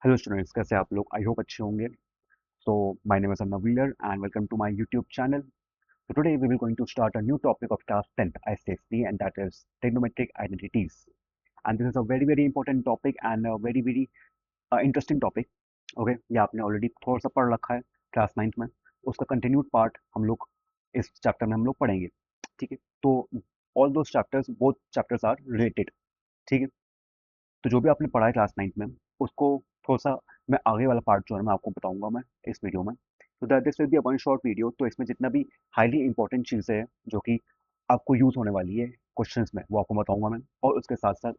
Hello students, कैसे आप लोग? आई होप अच्छे होंगे। So my name is Arnav wheeler and welcome to my YouTube channel. So today we will going to start a new topic of class 10th ICSE, and that is trigonometric identities. And this is a very important topic and a very interesting topic. Okay, ये आपने already थोड़ा सा पढ़ रखा है class 9th में। उसका continued part हम लोग इस चैप्टर में हम लोग पढ़ेंगे। ठीक है, तो all those chapters, both chapters are related. ठीक है, तो जो भी आपने पढ़ा है क्लास 9th में, उसको थोड़ा सा मैं आगे वाला पार्ट जो है मैं आपको बताऊंगा मैं इस वीडियो में। तो that this will be a one short video. तो इसमें जितना भी हाईली इंपॉर्टेंट चीज़ें हैं जो कि आपको यूज़ होने वाली है क्वेश्चंस में, वो आपको बताऊंगा मैं। और उसके साथ साथ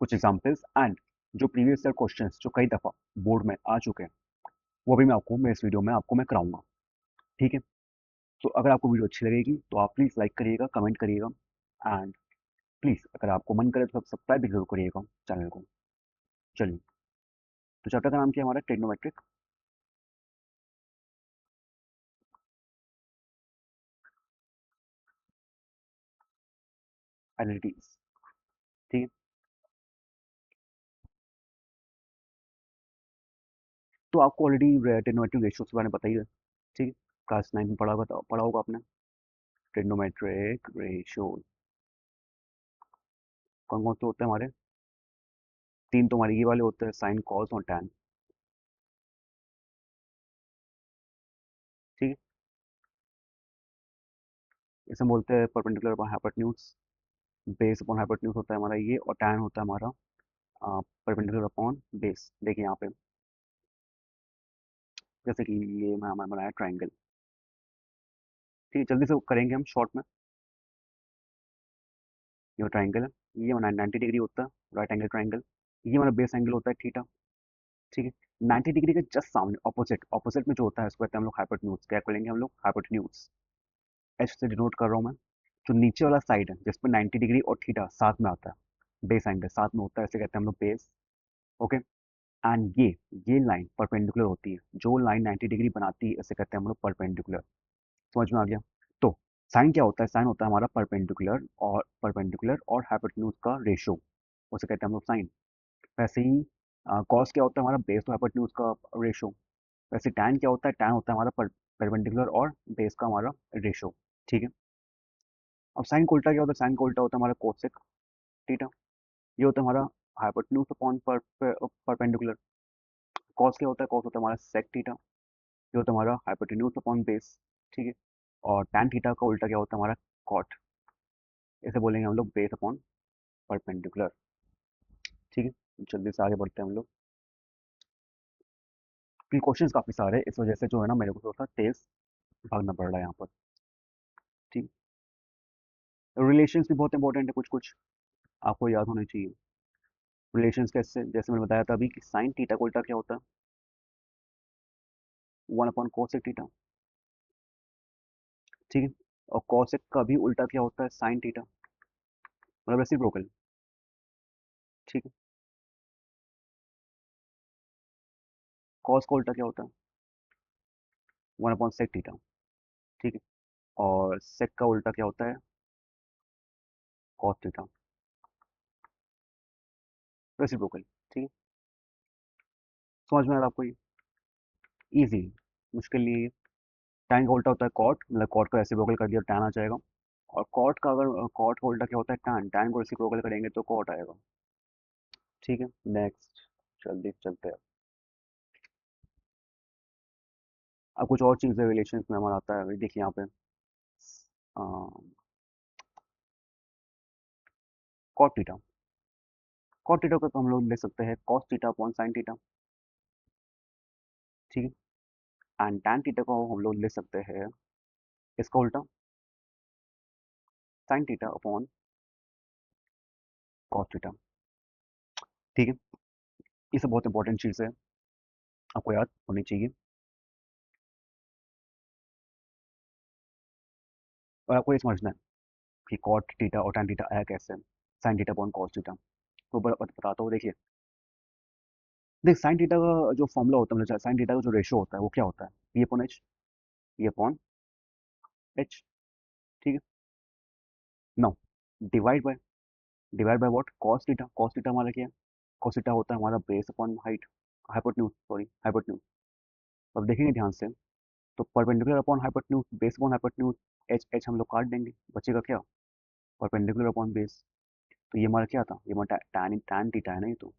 कुछ एग्जांपल्स एंड जो प्रीवियस ईयर क्वेश्चंस जो कई दफ़ा बोर्ड में आ चुके हैं, वो भी मैं इस वीडियो में आपको मैं कराऊंगा। ठीक है, तो अगर आपको वीडियो अच्छी लगेगी तो आप प्लीज़ लाइक करिएगा, कमेंट करिएगा, एंड प्लीज़ अगर आपको मन करे तो सब्सक्राइब भी जरूर करिएगा चैनल को। चलिए, तो चैप्टर का नाम क्या है हमारा? Trigonometric identities. ठीक है, तो आपको ऑलरेडी ट्रिग्नोमेट्रिक रेशियोज के बारे में पता ही है। ठीक है, क्लास 9 में पढ़ा होगा आपने ट्रिग्नोमेट्रिक रेशियो। कौन कौन से होते हैं हमारे? तीन तो हमारे ये वाले होते हैं, साइन, कॉस और टैन। ठीक है, इसे हम बोलते हैं perpendicular upon hypotenuse. Base upon hypotenuse होता है हमारा ये, और टैन होता है हमारा परपेंडिकुलर अपॉन बेस। देखिए यहाँ पे, जैसे कि ये मैं हमारा बनाया ट्राइंगल। ठीक है, जल्दी से करेंगे हम शॉर्ट में। ये ट्राइंगल है, ये हमारा 90 डिग्री होता है, राइट एंगल ट्राइंगल। ये हमारा बेस एंगल होता है थीटा। ठीक है, 90 डिग्री के जस्ट सामने ऑपोजिट ऑपोजिट में जो होता है उसको कहते हैं हम लोग हाइपोटेन्यूज। क्या बोलेंगे हम लोग? हाइपोटेन्यूज। एच से डिनोट कर रहा हूँ मैं। जो नीचे वाला साइड है जिसमें 90 डिग्री और थीटा साथ में आता है, बेस एंगल साथ में होता है, इसे कहते हैं हम लोग बेस। ओके, एंड ये लाइन परपेंडिकुलर होती है। जो लाइन 90 डिग्री बनाती है इसे कहते हैं हम लोग परपेंडिकुलर। समझ में आ गया? तो साइन क्या होता है? साइन होता है हमारा परपेंडिकुलर और हाइपोटेन्यूज का रेशियो, उसे कहते हैं हम लोग साइन। वैसे ही कॉस क्या होता है? हमारा बेस तो हाइपोटेन्यूज का रेशियो। वैसे टैन क्या होता है? टैन होता है हमारा परपेंडिकुलर और बेस का हमारा रेशियो। ठीक है, अब साइन को उल्टा क्या होता है? साइन को उल्टा होता है हमारा कोसेक थीटा। ये होता है हमारा हाइपोटेन्यूज अपॉन परपेंडिकुलर। कॉस क्या होता है? कॉस होता है हमारा सेक थीटा। ये होता है हमारा हाइपोटेन्यूज अपॉन बेस। ठीक है, और टैन थीटा का उल्टा क्या होता है? हमारा कॉट। इसे बोलेंगे हम लोग बेस अपॉन परपेंडिकुलर। ठीक है, जल्दी से आगे बढ़ते हैं हम लोग। क्वेश्चंस काफी सारे हैं, इस वजह से जो है ना मेरे को थोड़ा सा तेज भागना पड़ रहा है यहाँ पर। ठीक, रिलेशंस भी बहुत इंपॉर्टेंट है, कुछ कुछ आपको याद होने चाहिए। रिलेशंस कैसे? जैसे मैंने बताया था अभी कि साइन थीटा का उल्टा क्या होता है? 1/cosec theta. ठीक है, और cosec का भी उल्टा क्या होता है? साइन थीटा, मतलब रेसिप्रोकल। ठीक है, cos का उल्टा क्या होता है? 1/sec theta. ठीक है, और sec का उल्टा क्या होता है? cos theta, reciprocal. ठीक है, समझ में आ रहा है आपको? ये ईजी, मुश्किल नहीं है। tan का उल्टा होता है cot, मतलब cot का रेसिप्रोकल कर दिया tan आ जाएगा। और cot का अगर cot का उल्टा क्या होता है? tan, tan को रेसिप्रोकल करेंगे तो cot आएगा। ठीक है, नेक्स्ट, जल्दी चलते हैं। अब कुछ और चीज़ें रिलेशन में हमारा आता है, देखिए यहाँ पे कॉट थीटा। कॉट थीटा को तो हम लोग ले सकते हैं cos theta upon sine theta. ठीक है, एंड टैन थीटा को हम लोग ले सकते हैं इसका उल्टा, sign theta upon cos theta. ठीक है, ये सब बहुत इंपॉर्टेंट चीज़ है, आपको याद होनी चाहिए। और आपको ये समझना है कि कॉट थीटा और टैन थीटा आया कैसे, sign theta upon cos theta. तो बताता हूँ, देखिए। देख, साइन थीटा का जो फॉर्मूला होता है, मतलब साइन थीटा का जो रेशियो होता है वो क्या होता है? P upon H. P upon H. ठीक है, no, divide by, what? Cos theta. Cos theta हमारा क्या है? कॉस थीटा होता है हमारा base upon height. Hypotenuse, sorry hypotenuse. अब देखेंगे ध्यान से, तो perpendicular upon hypotenuse, base upon hypotenuse, H H हम लोग काट देंगे, बचेगा क्या? Perpendicular upon base. तो ये हमारा क्या था? ये हमारा टैन टैन थीटा है ना, ये तो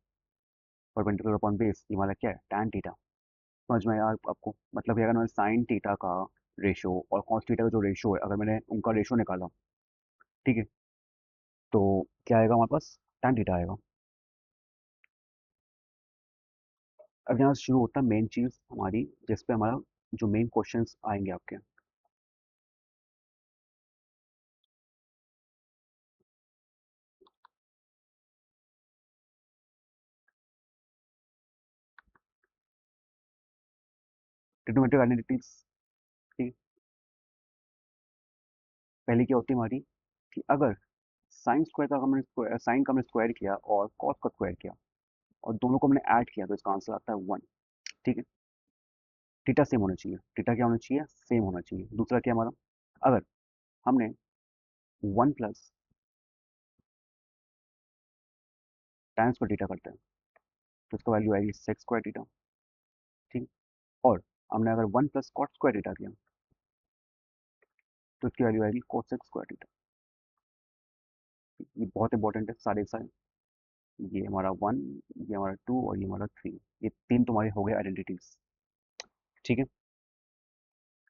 परपेंडिकुलर अपॉन बेस, ये हमारा क्या है? Tan theta. समझ में आया आपको? मतलब कि अगर मैंने साइन थीटा का रेशो और कॉस थीटा का जो रेशो है, अगर मैंने उनका रेशो निकाला, ठीक है, तो क्या आएगा हमारे पास? टैन थीटा आएगा। अब यहाँ से शुरू होता है मेन चीज़ हमारी, जिस पे हमारा जो मेन क्वेश्चंस आएंगे आपके। Trigonometric identities. ठीक। पहली क्या होती है हमारी, कि अगर साइन स्क्वायर का हमने साइन का हमने स्क्वायर किया और कॉस का स्क्वायर किया और दोनों को हमने ऐड किया, तो इसका आंसर आता है 1। ठीक है। थीटा सेम होना चाहिए। थीटा क्या होना चाहिए? सेम होना चाहिए। दूसरा क्या हमारा, अगर हमने 1 प्लस tan स्क्वायर थीटा करते हैं, तो इसका वैल्यू आएगी सेक्स स्क्वायर थीटा। ठीक। और हमने अगर 1 प्लस कॉट स्क्वायर थीटा किया, तो इसकी वैल्यू आएगी कोसेक स्क्वायर थीटा। ये बहुत इंपॉर्टेंट है सारे के सारे। ये हमारा 1, ये हमारा 2 और ये हमारा 3, ये तीन तुम्हारे हो गए आइडेंटिटीज। ठीक है।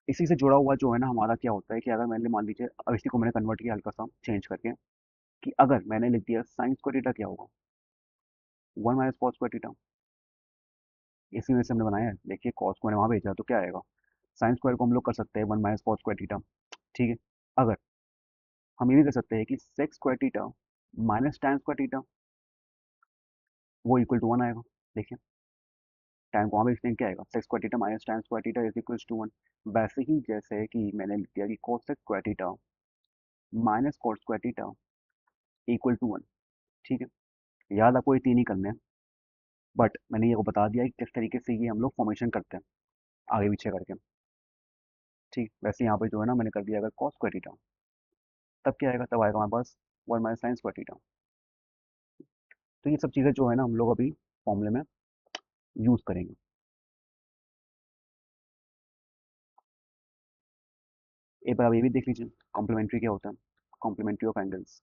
इसी से जुड़ा हुआ जो है ना हमारा, क्या होता है कि अगर मैंने मान लीजिए, अब इसी को मैंने कन्वर्ट किया हल्का सा चेंज करके, कि अगर मैंने लिख दिया साइन स्क्वायर थीटा, क्या होगा? 1 माइनस कॉस स्क्वायर थीटा। इसी वजह से हमने बनाया है। देखिए कॉस को मैंने वहाँ भेजा, तो क्या आएगा? साइन स्क्वायर को हम लोग कर सकते हैं 1 माइनस कॉस स्क्वायर थीटा। ठीक है। अगर हम ये भी कर सकते हैं कि sec square theta minus tan square theta, वो इक्वल टू 1 आएगा। देखिए tan को वहाँ भेजते हैं, क्या आएगा? Sec square theta minus tan square theta is equal to 1। वैसे ही जैसे कि मैंने लिख दिया कि cosec square theta minus cot square theta equal to 1। ठीक है। याद आपको ये तीन ही करने हैं, बट मैंने ये को बता दिया कि किस तरीके से ये हम लोग फॉर्मेशन करते हैं आगे पीछे करके। ठीक। वैसे यहाँ पे जो है ना मैंने कर दिया, अगर कॉस स्क्वायर थीटा, तब क्या आएगा? तब आएगा हमारे पास 1 माइनस साइन स्क्वायर थीटा। तो ये सब चीज़ें जो है ना हम लोग अभी फॉर्मूले में यूज़ करेंगे। एक बार आप ये भी देख लीजिए, कॉम्प्लीमेंट्री क्या होता है? Complementary of angles.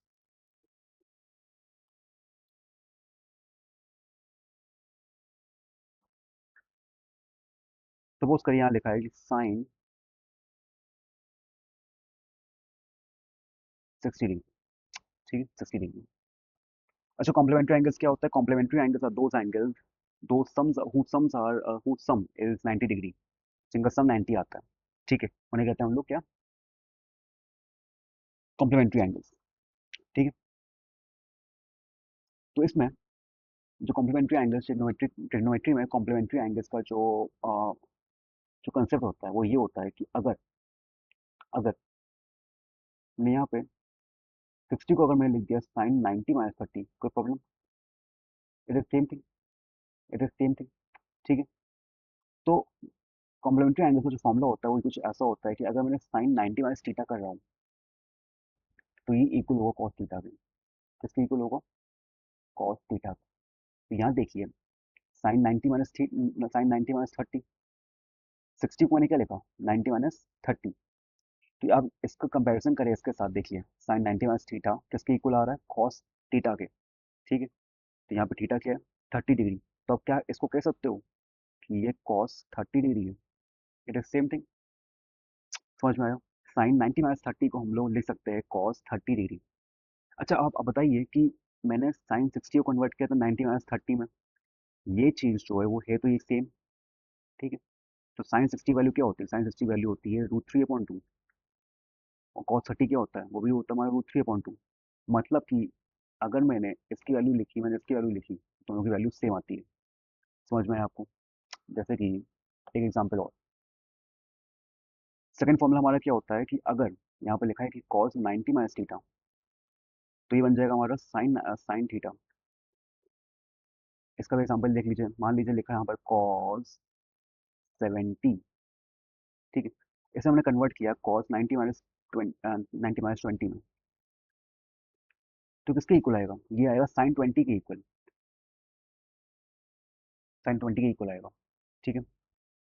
सपोज करिए यहाँ लिखा है कि साइन 60 डिग्री। ठीक है, 60 डिग्री। अच्छा, कॉम्प्लीमेंट्री एंगल्स क्या होता है? Complementary angles are those angles दो sums whose sums are whose sum is 90 degree, जिनका सम 90 आता है। ठीक है, उन्हें कहते हैं हम लोग क्या? Complementary angles. ठीक है। तो इसमें जो कॉम्प्लीमेंट्री एंगल्स, ट्रिग्नोमेट्री में कॉम्प्लीमेंट्री एंगल्स का जो कंसेप्ट होता है वो ये होता है कि अगर अगर मैं यहाँ पे 60 को अगर मैंने लिख दिया साइन 90 माइनस 30, कोई problem? It is same thing. It is same thing. ठीक है। तो कॉम्प्लीमेंट्री एंगल का जो फॉर्मूला होता है वो कुछ ऐसा होता है कि अगर मैंने साइन 90 माइनस थीटा कर रहा हूँ, तो ये इक्वल होगा कॉस थीटा के। किसके इक्वल होगा? Cos theta. तो यहाँ देखिए, साइन 90 माइनस साइन 90 माइनस 30, 60 को मैंने क्या लिखा? 90 माइनस 30। तो आप इसका कंपैरिजन करें इसके साथ, देखिए साइन 90 माइनस थीटा किसके इक्वल आ रहा है? कॉस थीटा के। ठीक है। तो यहाँ पे थीटा क्या है? 30 डिग्री। तो आप क्या इसको कह सकते हो कि ये कॉस 30 डिग्री है? It is same thing. समझ में आया? साइन 90 माइनस 30 को हम लोग लिख सकते हैं कॉस 30 डिग्री। अच्छा, आप अब बताइए कि मैंने साइन 60 को कन्वर्ट किया था 90 माइनस 30 में, ये चीज़ जो है वो है तो ये सेम। ठीक है। तो साइन 60 वैल्यू क्या होती है? साइन 60 वैल्यू होती है √3/2। और कॉस 30 क्या होता है? वो भी होता है हमारा √3/2। मतलब कि अगर मैंने इसकी वैल्यू लिखी, मैंने इसकी वैल्यू लिखी, दोनों की वैल्यू सेम आती है। समझ में आया आपको? जैसे कि एक एग्जांपल और, सेकंड फॉर्मूला हमारा क्या होता है कि अगर यहाँ पे लिखा है कि कॉस 90 माइनस थीटा, तो ये बन जाएगा हमारा साइन साइन थीटा। इसका भी एग्जांपल देख लीजिए, मान लीजिए लिखा है यहाँ पर कॉस 70। ठीक है। इसे हमने कन्वर्ट किया कॉस 90 माइनस 20 में, तो किसके इक्वल आएगा? ये आएगा साइन 20 के इक्वल। साइन 20 के इक्वल आएगा। ठीक है।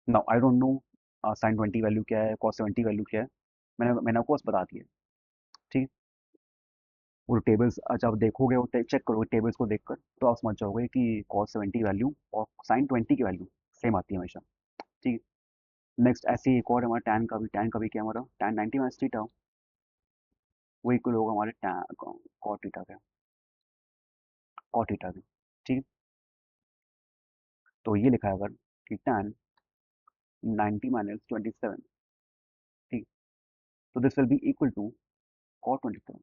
Now I don't know sine 20 value क्या है, कॉस 70 वैल्यू क्या है। मैंने आपको बस बता दिया। ठीक है। वो टेबल्स अच्छा आप देखोगे और चेक करोगे टेबल्स को देखकर, तो आप समझ जाओगे कि कॉस 70 वैल्यू और साइन 20 की वैल्यू सेम आती है हमेशा। ठीक है। नेक्स्ट ऐसे ही एक और हमारा टैन का भी क्या हमारा टैन 90 माइनस थीटा, वो इक्वल होगा हमारे टैन कॉट थीटा के, कॉट थीटा के। ठीक है। तो ये लिखा है अगर कि टैन 90 माइनस 27, ठीक, तो this will be equal to cot 27।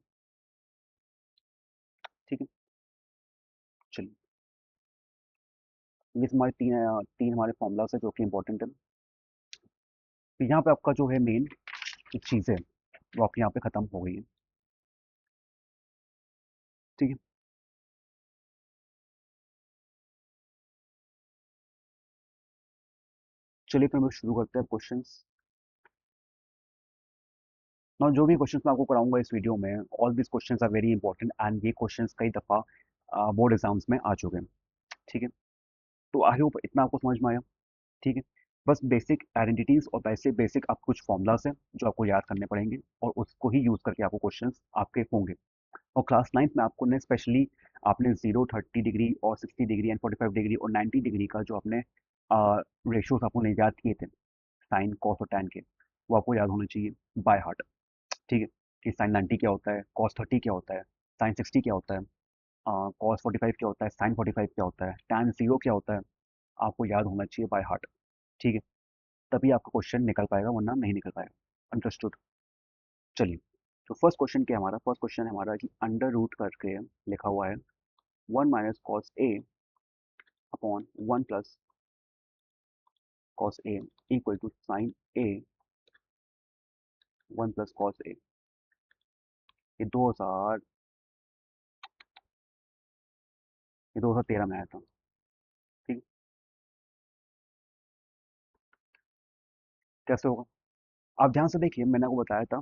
ठीक है। चलिए, ये हमारे तीन हमारे फॉर्मूलाज है जो कि इंपॉर्टेंट है। तो यहाँ पे आपका जो है मेन चीज़ है वो आपके यहाँ पे खत्म हो गई है। ठीक है। चलिए फिर हम लोग शुरू करते हैं क्वेश्चंस। ना जो भी क्वेश्चंस मैं आपको कराऊंगा इस वीडियो में, all this questions are very important and ये क्वेश्चंस कई दफ़ा बोर्ड एग्जाम्स में आ चुके हैं। ठीक है। तो आई होप इतना आपको समझ में आया। ठीक है। बस बेसिक आइडेंटिटीज और बेसिक बेसिक आप कुछ फॉर्मूलाज हैं जो आपको याद करने पड़ेंगे और उसको ही यूज़ करके आपको क्वेश्चंस आपके होंगे। और क्लास 9th में आपको ने स्पेशली आपने 0 30 डिग्री और 60 डिग्री एंड 45 डिग्री और 90 डिग्री का जो आपने रेशियोज आपको नहीं याद किए थे साइन कॉस और टैन के, वो आपको याद होने चाहिए बाय हार्ट। ठीक है। कि साइन 90 क्या होता है, कॉस 30 क्या होता है, साइन 60 क्या होता है, कॉस 45 क्या होता है, साइन 45 क्या होता है, टैन 0 क्या होता है, आपको याद होना चाहिए बाय हार्ट। ठीक है। तभी आपका क्वेश्चन निकल पाएगा वरना नहीं निकल पाएगा। अंडरस्टूड। चलिए, तो फर्स्ट क्वेश्चन क्या है हमारा, फर्स्ट क्वेश्चन है हमारा कि अंडर रूट करके लिखा हुआ है 1 - cos A upon 1 + cos A equal to sine A 1 + cos A। ये 2000 ये 2013 में आया था। ठीक। कैसे होगा, आप ध्यान से देखिए, मैंने आपको बताया था,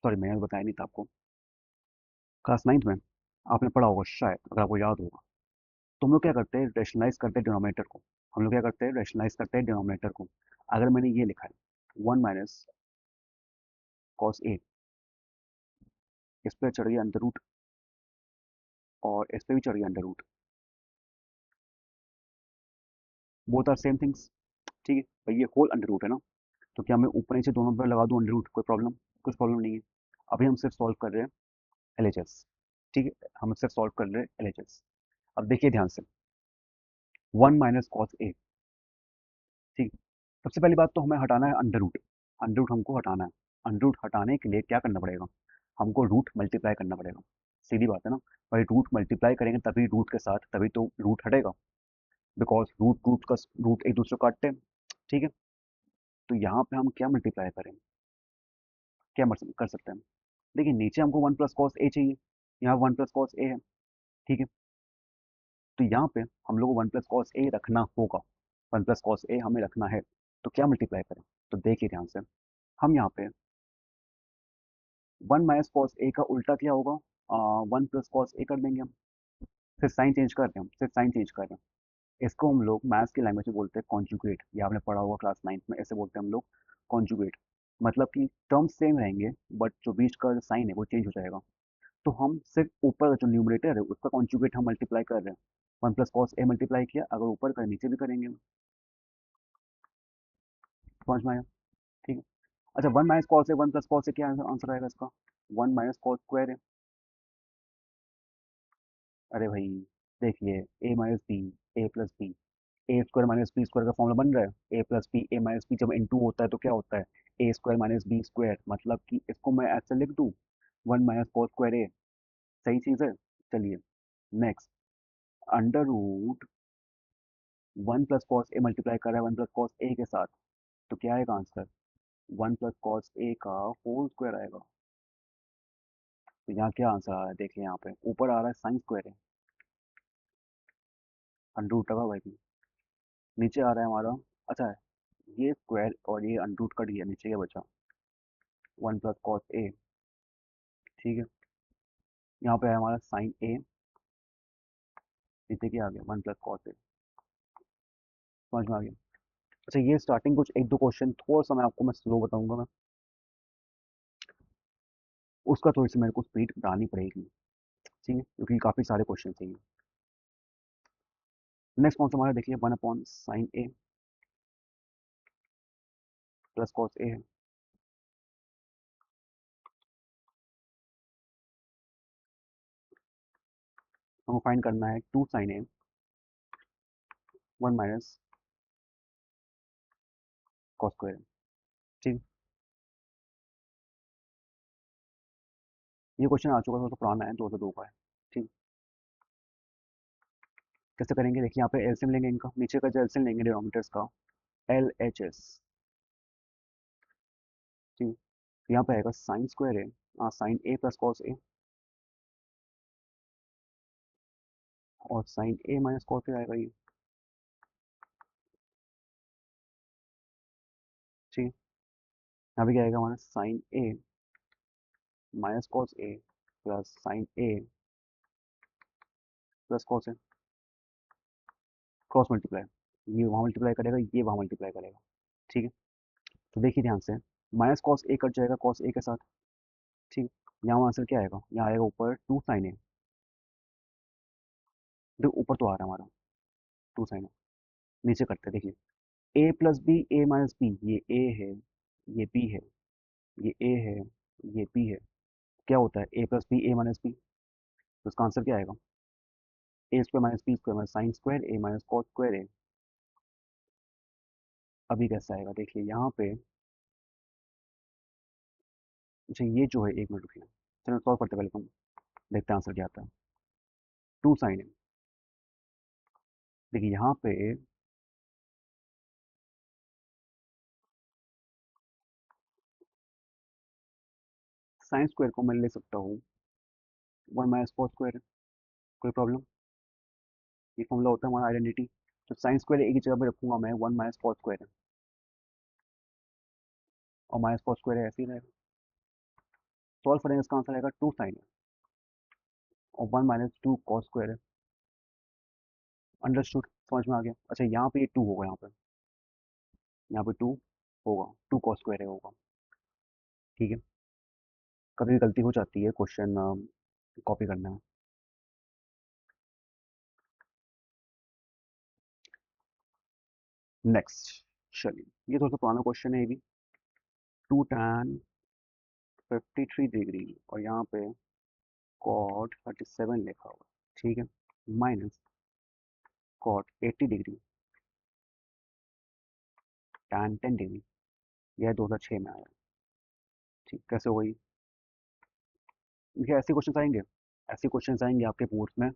सॉरी मैंने बताया नहीं था आपको, क्लास 9th में आपने पढ़ा होगा शायद, अगर आपको याद होगा। तो हम लोग क्या करते हैं, रेशनलाइज करते हैं डिनोमिनेटर को। हम लोग क्या करते हैं, रेशनलाइज करते हैं डिनोमिनेटर को। अगर मैंने ये लिखा है 1 - cos A, इस पर चढ़ गया अंडर रूट और इस पर भी चढ़ गया under root, both are same things. ठीक है भाई, ये होल अंडर रूट है ना, तो क्या मैं ऊपर नीचे दोनों पर लगा दूं अंडर रूट, कोई प्रॉब्लम, कुछ प्रॉब्लम नहीं है। अभी हम सिर्फ सॉल्व कर रहे हैं LHS। ठीक है। हम सिर्फ सॉल्व कर रहे हैं LHS। अब देखिए ध्यान से, 1 - cos A। ठीक है। सबसे पहली बात तो हमें हटाना है अंडर रूट। अंडर रूट हमको हटाना है। अंडर रूट हटाने के लिए क्या करना पड़ेगा, हमको रूट मल्टीप्लाई करना पड़ेगा। सीधी बात है ना भाई, रूट मल्टीप्लाई करेंगे तभी रूट के साथ, तभी तो रूट हटेगा। बिकॉज रूट एक दूसरे को काटते हैं। ठीक है। तो यहाँ पे हम क्या मल्टीप्लाई करें, क्या कर सकते हैं हम। देखिए नीचे हमको 1 + cos A चाहिए, यहाँ 1 + cos A है। ठीक है। तो यहाँ पे हम लोग को 1 + cos A रखना होगा, 1 + cos A हमें रखना है। तो क्या मल्टीप्लाई करें, तो देखिए ध्यान से, हम यहाँ पे 1 - cos A का उल्टा क्या होगा, 1 + cos A कर देंगे हम। फिर साइन चेंज कर रहे हैं हम, सिर्फ साइन चेंज कर रहे हैं। इसको हम लोग मैथ्स की लैंग्वेज में बोलते हैं कॉन्जुगेट, ये आपने पढ़ा होगा क्लास 9th में, ऐसे बोलते हैं हम लोग कॉन्जुगेट। मतलब कि टर्म्स सेम रहेंगे बट जो बीच का जो साइन है वो चेंज हो जाएगा। तो हम सिर्फ ऊपर का जो न्यूमरेटर है उसका कॉन्जुगेट हम मल्टीप्लाई कर रहे हैं। 1 + cos A मल्टीप्लाई किया, अगर ऊपर का नीचे भी करेंगे हम। समझ में आया। ठीक है। अच्छा 1 - cos A 1 + cos A क्या आंसर आएगा इसका, 1 - cos² है। अरे भाई देखिए, A - B, A + B, A² - B² का फॉर्मूला बन रहा है। A + B, A - B जब इनटू होता है तो क्या होता है, A² - B²। मतलब कि इसको मैं ऐसे लिख दूं 1 - cos²A। सही चीज़ है। चलिए next, under root 1 + cos A multiply कर रहा है 1 + cos A के साथ, तो क्या आएगा आंसर, 1 + cos A का होल स्क्वायर आएगा। तो यहाँ क्या आंसर आ रहा है, देखिए यहाँ पे ऊपर आ रहा है sin² है, अंडर रूट लगा हुआ है। नीचे आ रहा है हमारा, अच्छा है, ये स्क्वायर और ये अंडर रूट कट गया, नीचे क्या बचा, 1 + cos A। ठीक है। यहाँ पे है हमारा sin A, नीचे क्या आ गया 1 + cos A। समझ में आ गया। अच्छा ये स्टार्टिंग कुछ एक दो क्वेश्चन थोड़ा सा मैं स्लो बताऊंगा मैं, उसका थोड़ी सी मेरे को स्पीड बढ़ानी पड़ेगी, ठीक है, क्योंकि काफ़ी सारे क्वेश्चन चाहिए। नेक्स्ट कौन सा हमारा देखिए, 1/sin A plus cos A है। हमको फाइंड करना है 2 sin A 1 - कॉस स्क्वायर, ठीक। ये क्वेश्चन आ चुका है, थोड़ा सा पुराना है, 2002 का है, ठीक। कैसे करेंगे देखिए, यहाँ पे एलसीएम लेंगे इनका, नीचे का जो एलसीएम लेंगे डिनोमिनेटर्स का, LHS, ठीक। यहाँ पे आएगा साइन स्क्वायर है, sin A plus cos A, और sin A minus cos A आएगा ये, ठीक। यहाँ पे क्या आएगा हमारा sin A minus cos A plus sin A plus cos A, cross multiply, ये वहाँ मल्टीप्लाई करेगा, ये वहाँ मल्टीप्लाई करेगा, ठीक है। तो देखिए ध्यान से, माइनस कॉस ए कट जाएगा कॉस ए के साथ, ठीक। यहाँ आंसर क्या आएगा, यहाँ आएगा ऊपर 2 sin A, देखो ऊपर तो आ रहा है हमारा 2 sin A, नीचे करते हैं देखिए, A plus B A minus B, ये A है, ये B है, ये A है, ये B है, क्या होता है A plus B A minus B, तो इसका आंसर क्या आएगा, A square minus B square minus sine square A minus cos square A. अभी कैसा आएगा देखिए यहाँ पे, अच्छा ये जो है, 1 मिनट रुकिए, चलो सॉल्व करते हैं पहले तुम, देखते हैं आंसर क्या आता है। 2 sin A, देखिए यहाँ पे साइन स्क्वायर को मैं ले सकता हूँ 1 - cos स्क्वायर, कोई प्रॉब्लम, ये फॉर्मूला होता है हमारा आइडेंटिटी, तो साइन स्क्वायर एक ही जगह पे रखूंगा मैं, 1 - cos स्क्वायर और माइनस कॉस स्क्वायर ऐसे ही रहेगा, सॉल्व करेंगे इसका आंसर आएगा 2 sin A और 1 - 2 cos स्क्वायर है, अंडरस्टूड, समझ में आ गया। अच्छा यहाँ पे ये 2 होगा, यहाँ पे 2 होगा, 2 cos स्क्वायर है होगा, ठीक है। कभी भी गलती हो जाती है क्वेश्चन कॉपी करने में। नेक्स्ट, चलिए ये थोड़ा सा पुराना क्वेश्चन है ये भी, 2 tan 53 डिग्री और यहाँ पे कॉट 37 लिखा हुआ, ठीक है, minus cot 80 degree tan 10 degree, यह 2006 में आया, ठीक। कैसे हो गई, देखिए ऐसे क्वेश्चन आएंगे, ऐसे क्वेश्चन आएंगे आपके बोर्ड्स में,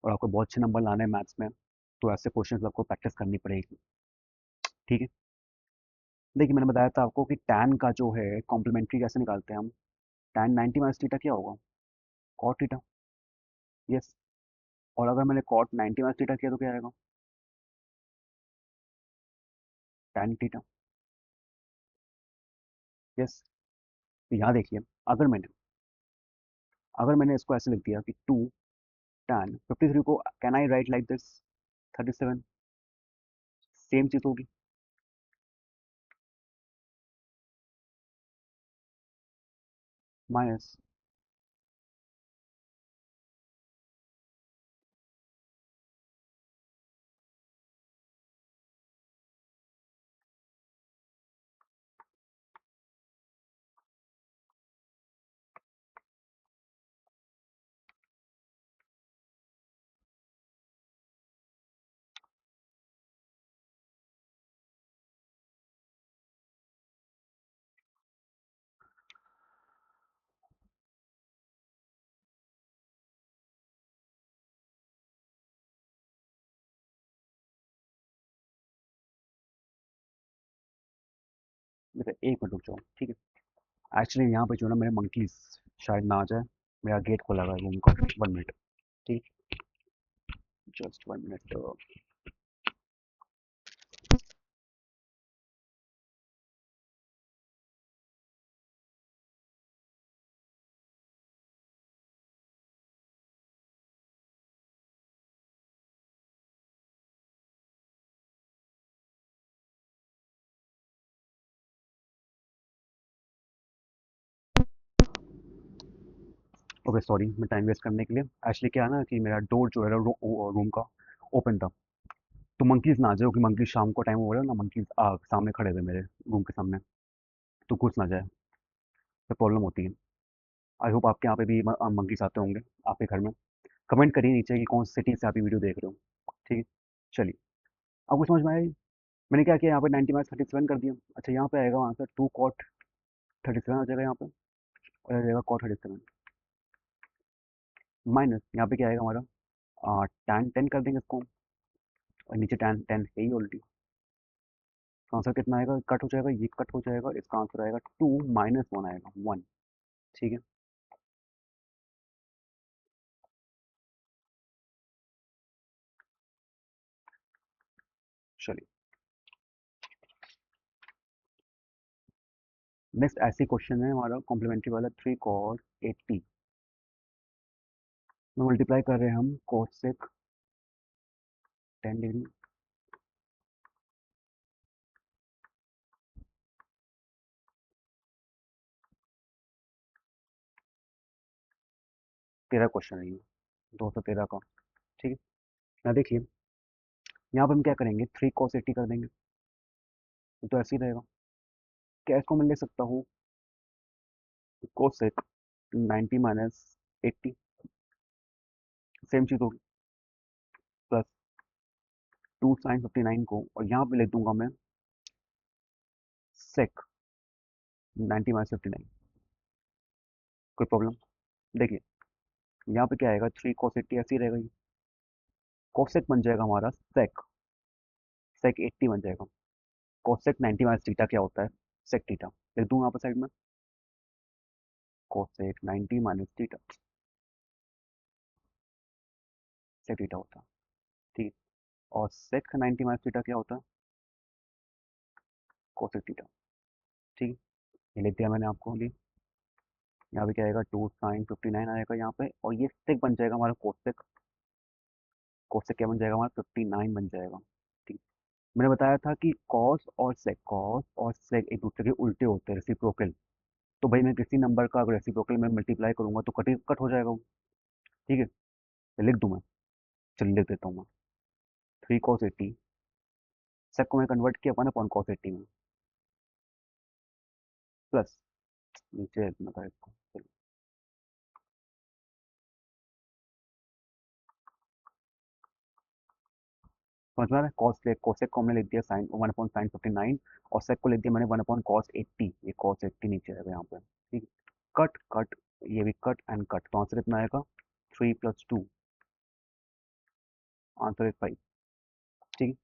और आपको बहुत अच्छे नंबर लाने हैं मैथ्स में, तो ऐसे क्वेश्चन आपको प्रैक्टिस करनी पड़ेगी, ठीक है। देखिए मैंने बताया था आपको कि tan का जो है कॉम्प्लीमेंट्री कैसे निकालते हैं हम, tan 90 - थीटा क्या होगा, कॉट थीटा, यस। और अगर मैंने कॉट 90 - थीटा किया तो क्या आएगा, tan थीटा, यस। तो यहाँ देखिए, अगर मैंने अगर मैंने इसको ऐसे लिख दिया कि 2 tan 53 को can I write like this 37, same चीज़ होगी, माइनस, देखिए 1 मिनट रुक जाओ, ठीक है। एक्चुअली यहाँ पे जो है ना मेरे मंकीज शायद ना आ जाए, मेरा गेट खोला हुआ है रूम का, 1 मिनट, ठीक, जस्ट 1 मिनट। ओके सॉरी, मैं टाइम वेस्ट करने के लिए एक्चुअली क्या है ना कि मेरा डोर जो है रूम का ओपन था, तो मंकीज ना आ जाए, क्योंकि मंकीज शाम को टाइम हो रहा है ना, मंकीज सामने खड़े हुए मेरे रूम के सामने, तो घुस ना जाए, तो प्रॉब्लम होती है। आई होप आपके यहाँ पे भी मंकीज आते होंगे आपके घर में। कमेंट करिए नीचे कि कौन सी सिटी से आप ये वीडियो देख रहे हो। ठीक है, चलिए। आपको समझ में आया? मैंने क्या किया, यहाँ पे 90 - 37 कर दिया। अच्छा, यहाँ पे आएगा आंसर 2 cot 37 आ जाएगा यहाँ पे, और आ जाएगा cot 37 माइनस यहाँ पे क्या आएगा हमारा tan 10 कर देंगे इसको, और नीचे tan 10 है ही ऑलरेडी। इसका आंसर कितना आएगा, कट हो जाएगा, ये कट हो जाएगा, इसका आंसर आएगा 2 - 1 आएगा 1। ठीक है, चलिए। नेक्स्ट ऐसी क्वेश्चन है हमारा कॉम्प्लीमेंट्री वाला, 3 cos 80 में मल्टीप्लाई कर रहे हैं हम cosec 10 डिग्री। 13 क्वेश्चन है ये, 213 का। ठीक है, यहाँ देखिए, यहाँ पर हम क्या करेंगे, 3 cos 80 कर देंगे, तो ऐसे ही रहेगा। क्या इसको मैं ले सकता हूँ, कोसेक 90 - 80, सेम चीज़ होगी, प्लस 2 sin 59 को, और यहाँ पे लिख दूंगा मैं सेक 90 - 59। कोई प्रॉब्लम? देखिए, यहाँ पे क्या आएगा, 3 cos 80 ऐसे ही रहेगा ये, कोसेक बन जाएगा हमारा सेक 80 बन जाएगा। कोसेक 90 - थीटा क्या होता है, सेक थीटा। लिख दूंगा यहाँ पर साइड में, कोसेक 90 - थीटा, सेक थीटा होता है। ठीक है, और सेक 90 - थीटा क्या होता है, कोसेक थीटा। ठीक है, ये लिख दिया मैंने आपको लिए। यहाँ पे क्या आएगा, 2 sin 59 आएगा यहाँ पे, और ये सेक बन जाएगा हमारा कोसेक। कोसेक क्या बन जाएगा हमारा, 59 बन जाएगा। ठीक, मैंने बताया था कि कॉस और सेक एक दूसरे के उल्टे होते हैं, रेसिप्रोकल। तो भाई मैं किसी नंबर का अगर रेसिप्रोकल में मल्टीप्लाई करूंगा तो कट कट हो जाएगा वो। ठीक है, तो लिख दूं मैं, चलिए लिख देता हूँ मैं, 3 cos 80, सेक को मैं कन्वर्ट किया 1/cos 80 में, प्लस नीचे लिखना था इसको, चलिए। समझ में आ रहा है, कोसेक को हमने लिख दिया साइन 1/sin 59, और सेक को लिख दिया मैंने 1/cos 80, ये cos 80 नीचे आएगा यहाँ पे। ठीक है, कट कट, ये भी कट एंड कट, तो आंसर कितना आएगा, 3 + 2, आंसर इज 5। ठीक है,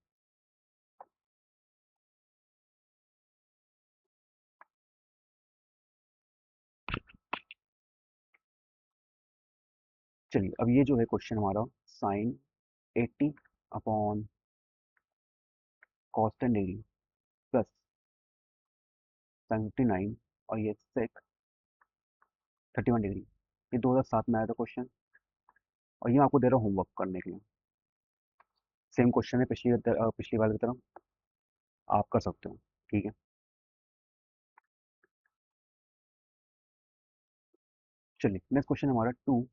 चलिए। अब ये जो है क्वेश्चन हमारा, sin 80/cos 10 degree plus sin 59, और ये सेक 31 डिग्री, ये 2007 में आया था क्वेश्चन, और ये मैं आपको दे रहा हूँ होमवर्क करने के लिए। सेम क्वेश्चन है पिछली वाले की तरह, आप कर सकते हो। ठीक है, चलिए। नेक्स्ट क्वेश्चन हमारा टू,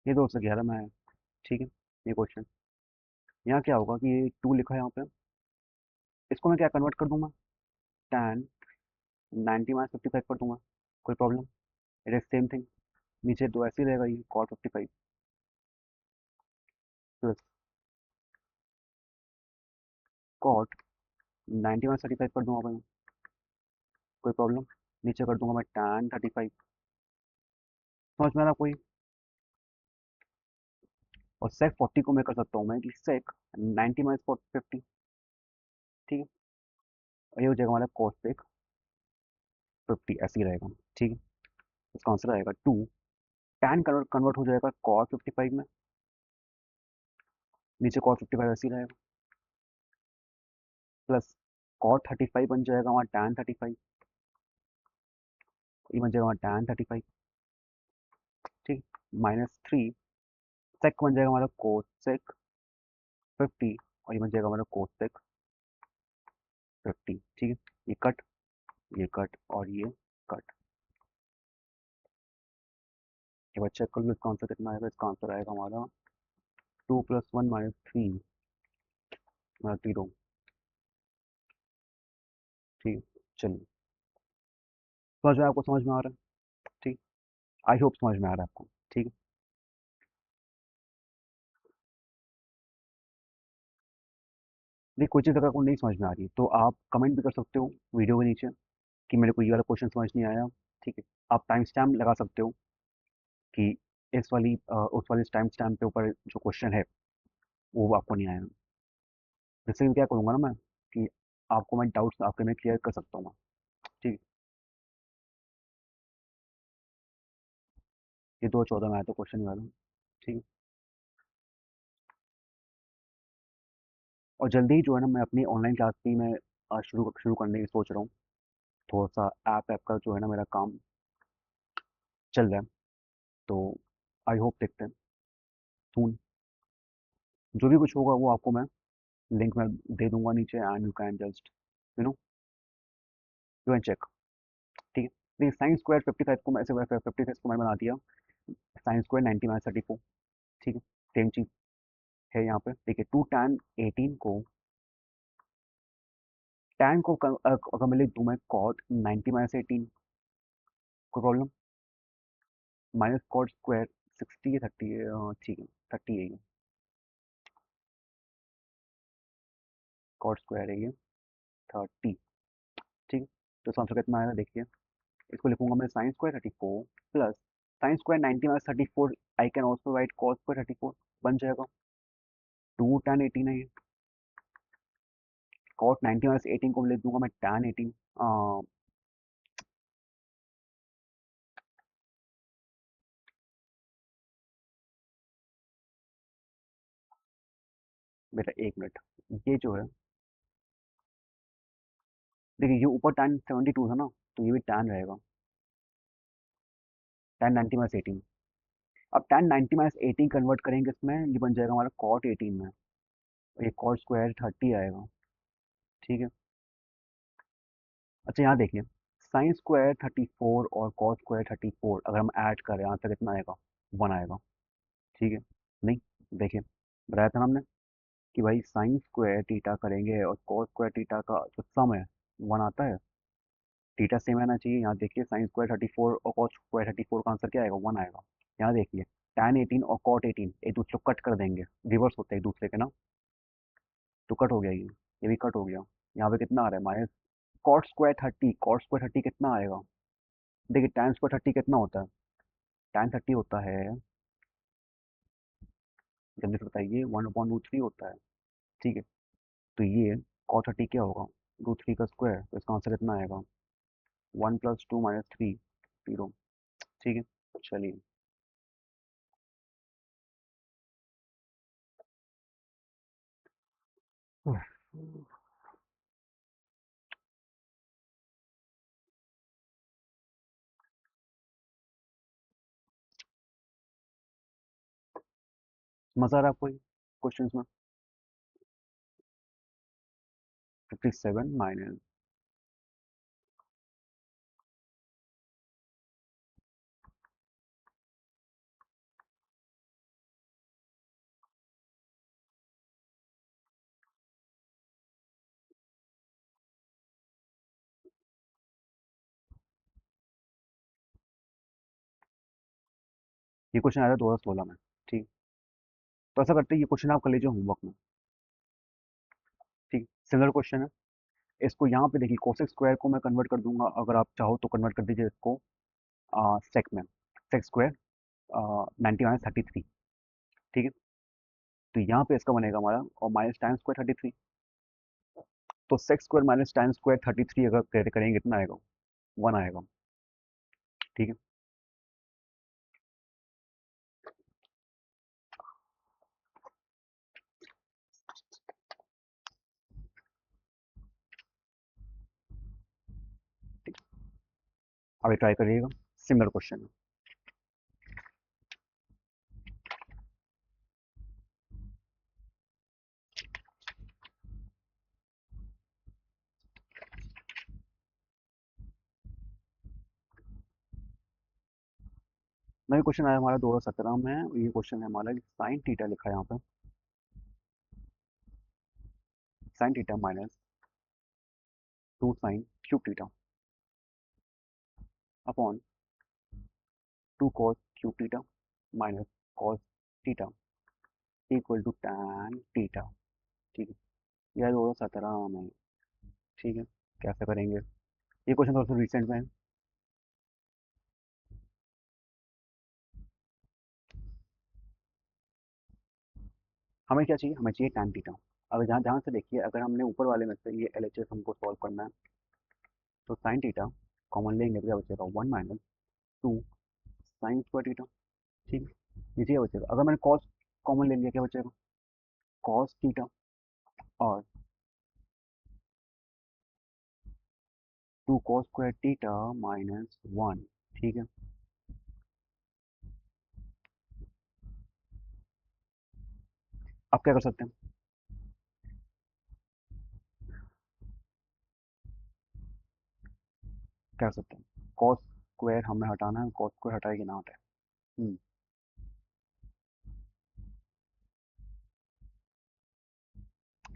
ये 211 में आया। ठीक है, ये क्वेश्चन, यहाँ क्या होगा कि ये 2 लिखा है यहाँ पे, इसको मैं क्या कन्वर्ट कर दूंगा, tan 90 - 55 कर दूंगा। कोई problem? It is same thing, नीचे दो ऐसे ही रहेगा, ये cos 55 प्लस cot 90 - 35 कर दूंगा मैं। कोई प्रॉब्लम? नीचे कर दूंगा मैं tan 35। समझ में आ रहा कोई? और sec 40 को मैं कर सकता हूँ मैं कि sec 90 - 50। ठीक है, और ये हो जाएगा हमारा cos sec 50, ऐसे ही रहेगा। ठीक है, इसका आंसर आएगा 2, tan कन्वर्ट कन्वर्ट हो जाएगा cos 55 में, नीचे कॉट 55 ऐसे ही रहेगा, प्लस कॉट 35 बन जाएगा हमारा टैन 35, ये बन जाएगा हमारा टैन 35, ठीक, -3 सेक बन जाएगा हमारा कोस सेक 50, और ये बन जाएगा हमारा कोस सेक 50, ठीक है। ये कट और ये कट। एक बार चेक कर लो इसका आंसर कितना आएगा। इसका आंसर आएगा हमारा 2 + 1 -3 0, ठीक है। चलिए, समझ में आपको समझ में आ रहा है, ठीक। आई होप समझ में आ रहा है आपको, ठीक है। देखिए कोई चीज़ अगर आपको नहीं समझ में आ रही है तो आप कमेंट भी कर सकते हो वीडियो के नीचे कि मेरे को ये वाला क्वेश्चन समझ नहीं आया, ठीक है। आप टाइम स्टैम्प लगा सकते हो कि इस वाली उस वाले टाइम स्टैम्प के ऊपर जो क्वेश्चन है वो आपको नहीं आया। जिससे क्या करूँगा ना मैं कि आपको मैं डाउट्स आपके में क्लियर कर सकता हूँ मैं, ठीक है। ये 2014 में आया था क्वेश्चन वाला, ठीक है। और जल्दी ही जो है ना मैं अपनी ऑनलाइन क्लास भी मैं शुरू शुरू करने की सोच रहा हूँ। थोड़ा सा ऐप का जो है ना मेरा काम चल रहा है, तो आई होप देखते हैं सून जो भी कुछ होगा वो आपको मैं लिंक में दे दूंगा नीचे, and you can just you know you can check, ठीक है। देखिए साइंस स्क्वायर 55 को मैं ऐसे 56 को मैंने बना दिया, साइंस स्क्वायर 90 - 34, ठीक है। सेम चीज़ है यहाँ पे। देखिए 2 tan 18 को tan को अगर मैं लिख दूँ मैं कॉट 90 - 18, कोई प्रॉब्लम, माइनस कॉट स्क्वायर 60 है 30 है, ठीक है 30 है ये, कॉट स्क्वायर है ये 30, ठीक है। तो इसका आंसर कितना आएगा देखिए। इसको लिखूंगा मैं sine square 34 plus sine square 90 - 34, I can also write cos square 34, बन जाएगा 2 tan 18 है ये। कॉट 90 - 18 को लिख दूंगा मैं tan 18, बेटा एक मिनट, ये जो है देखिए ये ऊपर tan 72 था ना, तो ये भी tan रहेगा tan 90 - 18। अब tan 90 - 18 कन्वर्ट करेंगे इसमें, ये बन जाएगा हमारा कॉट 18 में, और ये कॉट स्क्वायर 30 आएगा, ठीक है। अच्छा यहाँ देखिए, साइन स्क्वायर 34 और कॉस स्क्वायर 34 अगर हम ऐड करें आंसर कितना आएगा, 1 आएगा, ठीक है। नहीं, देखिए बताया था ना हमने कि भाई साइन स्क्वायर थीटा करेंगे और कॉस स्क्वायर थीटा का जो सम है 1 आता है, थीटा सेम आना चाहिए। यहाँ देखिए साइन स्क्वायर 34 और कॉस स्क्वायर 34 का आंसर क्या आएगा, 1 आएगा। यहाँ देखिए tan 18 और कॉट 18 एक दूसरे को कट कर देंगे, रिवर्स होते हैं एक दूसरे के ना, तो कट हो गया ये भी कट हो गया। यहाँ पे कितना आ रहा है माइनस कॉट स्क्वायर 30 कितना आएगा, देखिए tan स्क्वायर 30 कितना होता है, tan 30 होता है, जल्दी से बताइए, 1/√3 होता है, ठीक है। तो ये कॉट 30 क्या होगा, √3 का स्क्वायर, तो इसका आंसर कितना आएगा, 1 + 2 - 3 0, ठीक है। चलिए, मजा आ रहा है आपको क्वेश्चंस में। 57 माइनस, ये क्वेश्चन आया था 2016 में, ठीक। तो ऐसा करते हैं, ये क्वेश्चन आप कर लीजिए होमवर्क में, ठीक। सिमिलर क्वेश्चन है, इसको यहाँ पे देखिए कोसेक स्क्वायर को मैं कन्वर्ट कर दूंगा, अगर आप चाहो तो कन्वर्ट कर दीजिए इसको सेक में, सेक स्क्वायर 90 - 33, ठीक है। तो यहाँ पे इसका बनेगा हमारा, और माइनस tan स्क्वायर 33, तो sec square minus tan square 33 अगर करेंगे कितना आएगा, 1 आएगा, ठीक है। अभी ट्राई करिएगा, सिमिलर क्वेश्चन है। नया क्वेश्चन आया हमारा 2017 में, ये क्वेश्चन है हमारा साइन थीटा लिखा है यहाँ पे, sine theta minus 2 sine cube theta upon 2 cos cube theta minus cos theta equal to tan theta. ठीक है, यह 2017 में। ठीक है, कैसे करेंगे, ये क्वेश्चन थोड़ा सा रिसेंट में है। हमें क्या चाहिए, हमें चाहिए tan थीटा। अब जहाँ जहाँ से देखिए, अगर हमने ऊपर वाले में से ये LHS हमको सॉल्व करना है, तो साइन थीटा कॉमन लेंगे तो क्या बचेगा, 1 - 2 साइन स्क्वायर थीटा। ठीक है, नीचे क्या बचेगा, अगर मैंने कॉस कॉमन ले लिया क्या बचेगा, कॉस थीटा। और 2 cos स्क्वायर थीटा -1। ठीक है, अब क्या कर सकते हैं, क्या कर सकते हैं, कॉस स्क्वायर हमें हटाना है, कॉस स्क्वायर हटाए कि ना हटाए।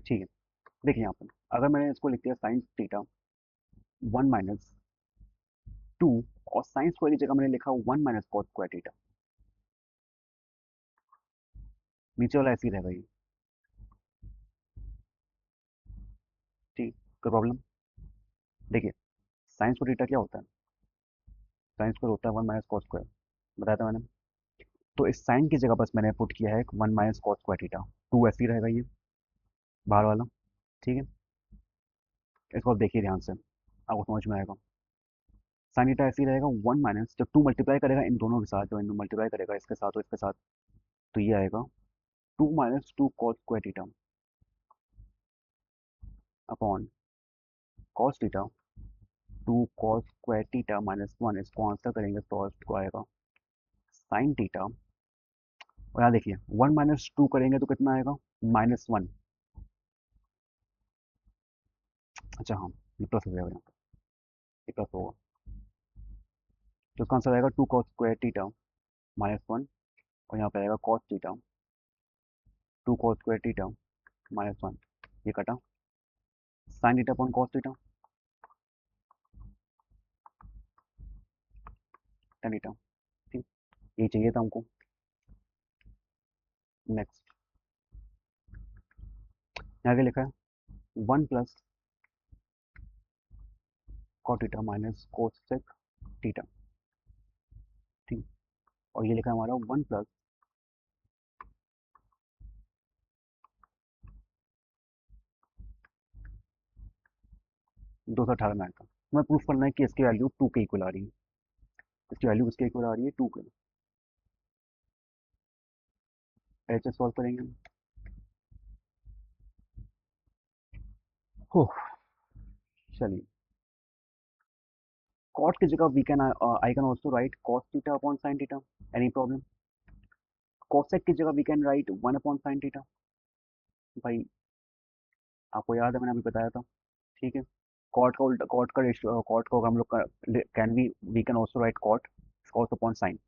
ठीक है, देखिए यहाँ पर अगर मैंने इसको लिख दिया साइन थीटा 1 - 2, और साइन स्क्वायर की जगह मैंने लिखा 1 - cos स्क्वायर थीटा, नीचे वाला ऐसे ही रहेगा ये। ठीक, कोई प्रॉब्लम। देखिए, साइन स्क्वायर थीटा क्या होता है, साइन स्क्वायर होता है 1 - cos स्क्वायर, बताया था मैंने। तो इस साइन की जगह बस मैंने पुट किया है 1 - cos स्क्वायर थीटा, टू ऐसे ही रहेगा ये बाहर वाला। ठीक है, इसको आप देखिए ध्यान से, आपको समझ में आएगा। साइन थीटा ऐसे ही रहेगा 1 - जब टू मल्टीप्लाई करेगा इन दोनों के साथ, जो इन मल्टीप्लाई करेगा इसके साथ और इसके साथ, तो ये आएगा 2 - 2 cos square theta upon cos theta 2 cos square theta -1। इसको आंसर करेंगे तो इसको आएगा साइन थीटा। और यहाँ देखिए 1 - 2 करेंगे तो कितना आएगा, -1। अच्छा हाँ, ये प्लस हो जाएगा यहाँ पर, ये प्लस होगा, तो इसका आंसर आएगा 2 cos स्क्वायर थीटा -1। और यहाँ पे आएगा cos theta 2 cos square theta -1, ये कटा, sign theta upon cos theta tan theta. ठीक, ये चाहिए था हमको। नेक्स्ट, यहाँ क्या लिखा है, 1 + cos theta minus cosec theta. ठीक, और ये लिखा है हमारा 1 + 218 में आया था। हमें प्रूफ करना है कि इसकी वैल्यू 2 के इक्वल आ रही है, इसकी वैल्यू किसके इक्वल आ रही है, 2 के। ऐसे सॉल्व करेंगे हम। हो, चलिए, कॉट की जगह we can, I can also write cos theta upon sine theta, any problem. Cosec की जगह we can right 1/sin theta, भाई आपको याद है मैंने अभी बताया था। ठीक है, कॉट का उल्टा, कॉट का रेशियो, कॉट को हम लोग can we can also write cot cos upon sine,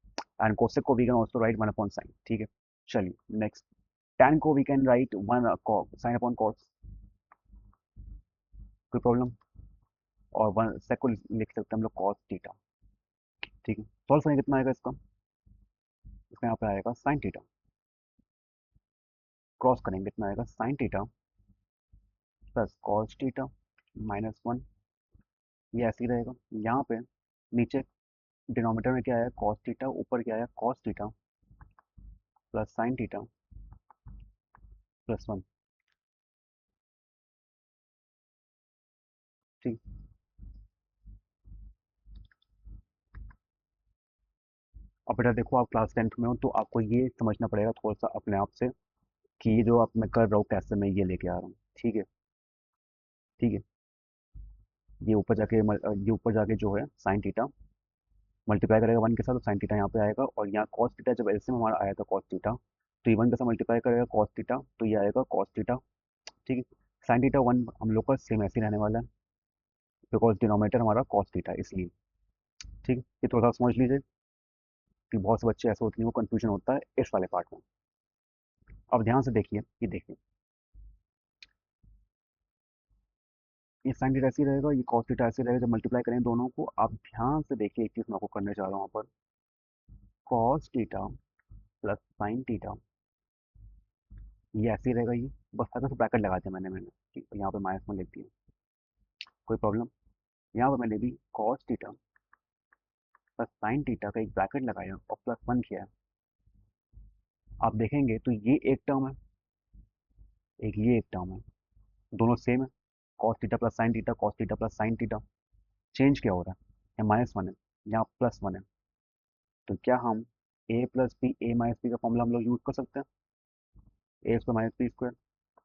and cosec को we can also write 1/sin। ठीक है, चलिए नेक्स्ट, tan को we can write 1 sine upon cos, कोई प्रॉब्लम। और 1 sec को लिख सकते हैं हम लोग कॉस थीटा। ठीक है, सॉल्व करेंगे कितना आएगा इसका, इसका यहाँ पे आएगा साइन थीटा, क्रॉस करेंगे कितना आएगा, sine theta plus cos theta -1। ये ऐसे ही रहेगा, यहाँ पे नीचे डिनोमिनेटर में क्या है, कॉस थीटा, ऊपर क्या है, cos theta plus sine theta +1। ठीक, अब बेटा देखो, आप क्लास 10th में हो तो आपको ये समझना पड़ेगा थोड़ा सा अपने आप से, कि ये जो आप मैं कर रहा हूँ कैसे मैं ये लेके आ रहा हूँ। ठीक है, ठीक है, ये ऊपर जाके ये ऊपर जाके जो है साइन थीटा मल्टीप्लाई करेगा वन के साथ तो साइन थीटा यहाँ पे आएगा, और यहाँ कॉस थीटा जब एलसीएम हमारा आया था कॉस थीटा, तो ये वन के साथ मल्टीप्लाई करेगा कॉस थीटा, तो ये आएगा कॉस थीटा। ठीक है, साइन थीटा वन हम लोग का सेम ऐसे ही रहने वाला है, बिकॉज डिनोमिनेटर हमारा कॉस थीटा इसलिए। ठीक है, ये थोड़ा सा समझ लीजिए कि बहुत से बच्चे ऐसे होते हैं वो कंफ्यूजन होता है इस वाले पार्ट में। अब ध्यान से देखिए, ये देखिए, ये साइन थीटा ऐसे ही रहेगा, ये कॉस थीटा ऐसे रहेगा, जब मल्टीप्लाई करें दोनों को, आप ध्यान से देखिए, एक चीज़ मैं आपको करने जा रहा हूँ यहाँ पर, cos theta plus sine theta, ये ऐसे ही रहेगा, ये बस हल्का सा ब्रैकेट लगा दिया मैंने ठीक है, यहाँ पे माइनस में लिख दिया, कोई प्रॉब्लम। यहाँ पर मैंने भी cos theta plus sine theta का एक ब्रैकेट लगाया और प्लस वन किया है। आप देखेंगे तो ये एक टर्म है, एक ये एक टर्म है, दोनों सेम है, cos theta plus sine theta, cos theta plus sine theta. Change क्या हो रहा है, यहाँ माइनस वन है, यहाँ प्लस वन है, तो क्या हम ए plus B, A minus B का फॉर्मूला हम लोग यूज कर सकते हैं, ए स्क्वायर माइनस बी स्क्वायर।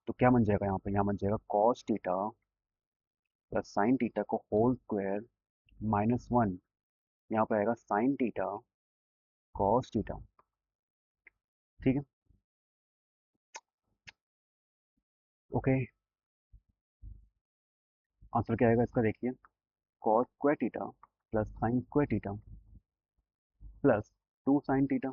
तो क्या बन जाएगा यहाँ पे, यहाँ बन जाएगा cos theta plus sine theta को होल स्क्वायर माइनस वन, यहाँ पे आएगा साइन थीटा कॉस थीटा। ठीक है, ओके, आंसर क्या आएगा इसका, देखिए, cos square theta plus sine square theta plus two sine theta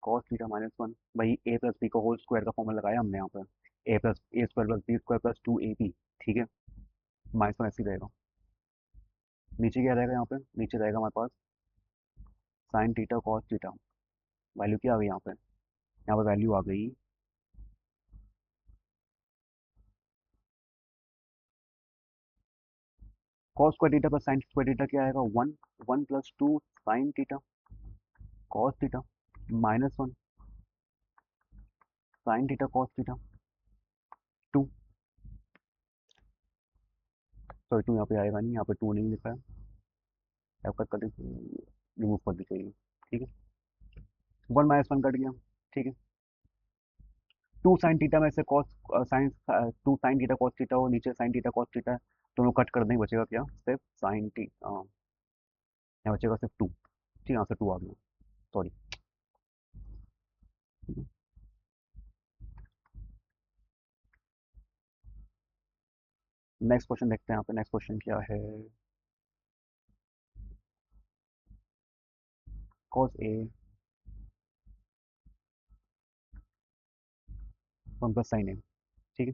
cos theta minus one. भाई ए प्लस बी का होल स्क्वायर का फॉर्मूला लगाया हमने यहाँ पर, A plus A square plus B square plus two A B. ठीक है, minus one ऐसे ही रहेगा, नीचे क्या रहेगा, यहाँ पे नीचे रहेगा हमारे पास sine theta cos theta, value क्या आ गई यहाँ पे वैल्यू आ गई cos square theta plus sine square theta क्या आएगा, one, one plus two sine theta cos theta minus one sine theta cos theta two. Sorry, two यहाँ पे आएगा नहीं, यहाँ पे टू नहीं लिखा है, कट कर रिमूव कर दी चाहिए। ठीक है, वन माइनस वन कट गया। ठीक है, टू साइन थीटा में से cos sine, two sine theta cos theta और नीचे साइन थीटा कॉस थीटा, दोनों कट कर देंगे, बचेगा क्या, सिर्फ साइन टी, यहाँ बचेगा सिर्फ टू। ठीक है, यहाँ से टू आ गया, सॉरी। नेक्स्ट क्वेश्चन देखते हैं, यहाँ पे नेक्स्ट क्वेश्चन क्या है, cos A one plus sine A. ठीक है,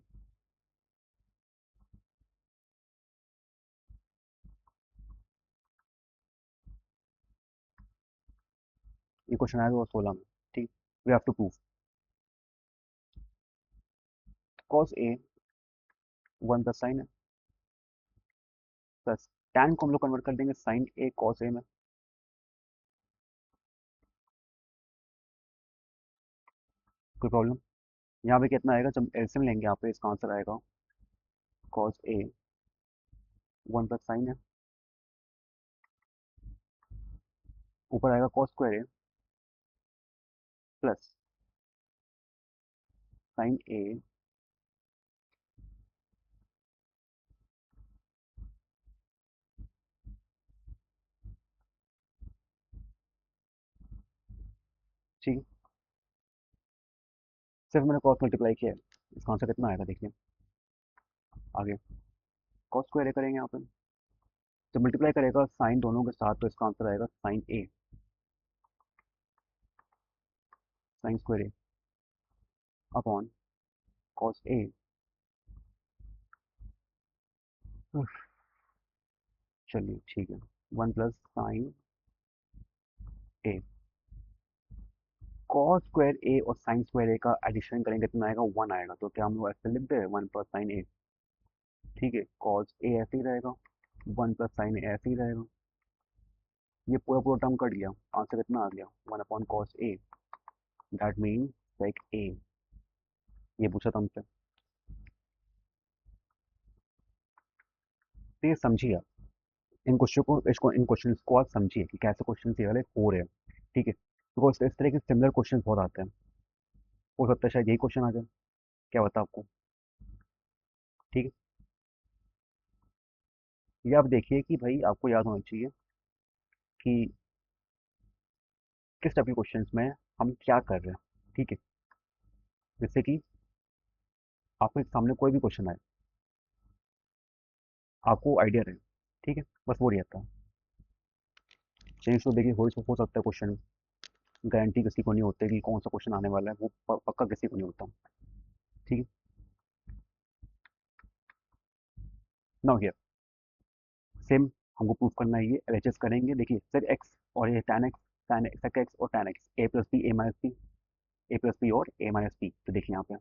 ये क्वेश्चन आया 2016 में। ठीक, we have to prove cos A one plus sine A plus tan को हम लोग कन्वर्ट कर देंगे साइन ए कॉस ए में। कोई प्रॉब्लम, यहाँ पे कितना आएगा, जब एलसीएम लेंगे यहाँ पे इसका आंसर आएगा cos A one plus sign है, ऊपर आएगा cos square A plus sine A. ठीक है, सिर्फ मैंने कॉस मल्टीप्लाई किया है, इसका आंसर कितना आएगा देखिए, आगे कॉस स्क्वायर ए करेंगे यहाँ पे, जब मल्टीप्लाई करेगा साइन दोनों के साथ तो इसका आंसर आएगा साइन ए, साइन स्क्वायर ए अपॉन कॉस ए। चलिए ठीक है, वन प्लस साइन ए, कॉस स्क्वायर ए और साइन स्क्वायर ए का एडिशन करेंगे कितना आएगा, वन आएगा, तो क्या हम लोग ऐसे लिख दे वन प्लस साइन ए। ठीक है, कॉस ए ऐसे ही रहेगा, वन प्लस साइन ए ऐसे ही रहेगा, ये पूरा पूरा टर्म कट गया, आंसर कितना आ गया, one upon cos A, that mean sec A. ये पूछा था हमसे, तो ये समझिए आप, इन क्वेश्चन को, इसको, इन क्वेश्चन को आप समझिए कि कैसे क्वेश्चन ये वाले हो रहे हैं। ठीक है, तो इस तरह के सिमिलर क्वेश्चन बहुत आते हैं, हो सकता है शायद यही क्वेश्चन आ जाए, क्या बता आपको। ठीक है, ये आप देखिए कि भाई आपको याद होना चाहिए कि किस टाइप के क्वेश्चंस में हम क्या कर रहे हैं। ठीक है, जैसे कि आपके सामने कोई भी क्वेश्चन आए, आपको आइडिया रहे। ठीक है, बस वो रहता है। चेंज तो देखिए हो सकता है क्वेश्चन, गारंटी किसी को नहीं होती कि कौन सा क्वेश्चन आने वाला है, वो पक्का किसी को नहीं होता। ठीक है, नाउ हियर सेम हमको प्रूफ करना है, ये एलएचएस करेंगे। देखिए sec एक्स और ये tan x sec एक्स और tan x, a plus B A minus B, A plus B और ए माइनस बी। तो देखिए यहाँ पे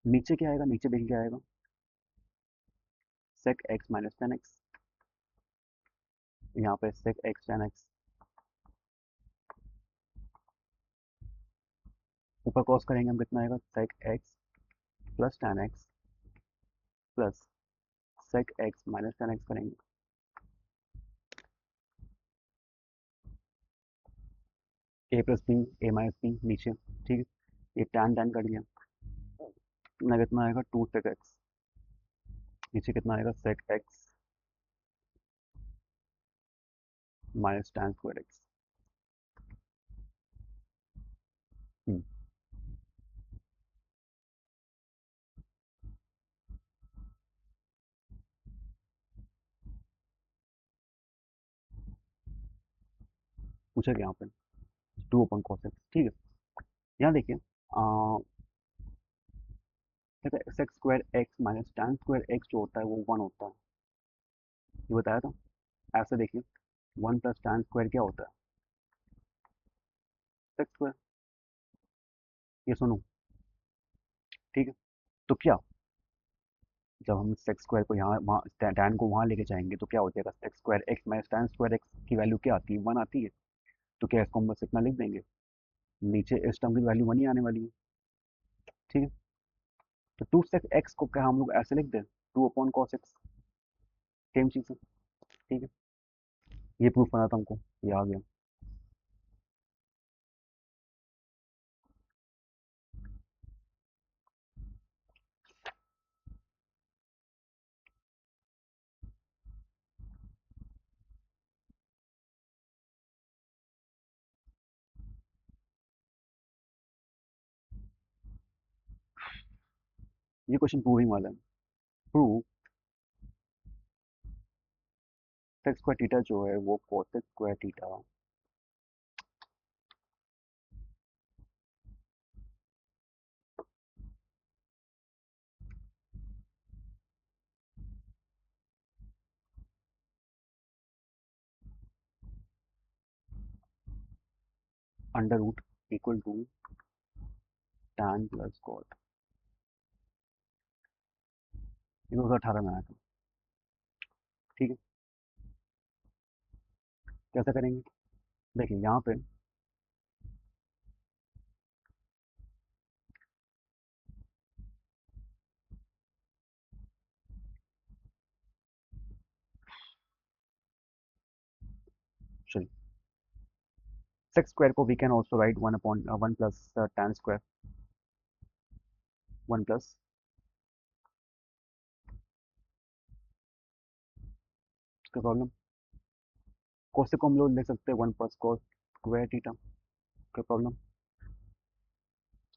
नीचे क्या आएगा, नीचे देखिए क्या आएगा, sec x minus tan x, यहाँ पे sec एक्स tan x, ऊपर क्रॉस करेंगे हम, कितना आएगा sec x plus tan x plus sec x minus tan x करेंगे। ए plus B A minus B नीचे। ठीक है, ये tan tan कट गया, ना कितना आएगा 2 sec एक्स, नीचे कितना आएगा sec x minus tan square x. पूछा क्या यहाँ पे, 2 अपन cos x। ठीक है, यहाँ देखिए sex square x minus tan square x जो होता है वो 1 होता है, ये बताया था। ऐसे देखिए 1 प्लस tan स्क्वायर क्या होता है, सेक्स स्क्वायर। ये सुनो, ठीक है। तो क्या, जब हम सेक्स स्क्वायर को यहाँ वहाँ tan को वहाँ लेके जाएंगे तो क्या हो जाएगा, sex square x minus tan square x की वैल्यू क्या आती है, 1 आती है। तो क्या इसको हम बस इतना लिख देंगे, नीचे इस टर्म की वैल्यू 1 ही आने वाली है। ठीक है, तो 2 सेक्स एक्स को क्या हम लोग ऐसे लिख दें, 2 अपॉन कॉस एक्स, सेम चीज़ है। ठीक है, ये प्रूफ करना था हमको, ये आ गया। ये क्वेश्चन प्रूव ही वाला है। प्रूव सेक्स स्क्वायर थीटा जो है वो cosec square theta under root equal to tan plus cot, ये 2018 में आया था। ठीक है, कैसे करेंगे, देखिए यहाँ पे चलिए, सेक्स स्क्वायर को we can also write 1 upon 1 plus tan square, 1 plus, क्या प्रॉब्लम, कोसेक को हम लोग लिख सकते हैं 1 प्लस कॉस स्क्वायर थीटा, क्या प्रॉब्लम।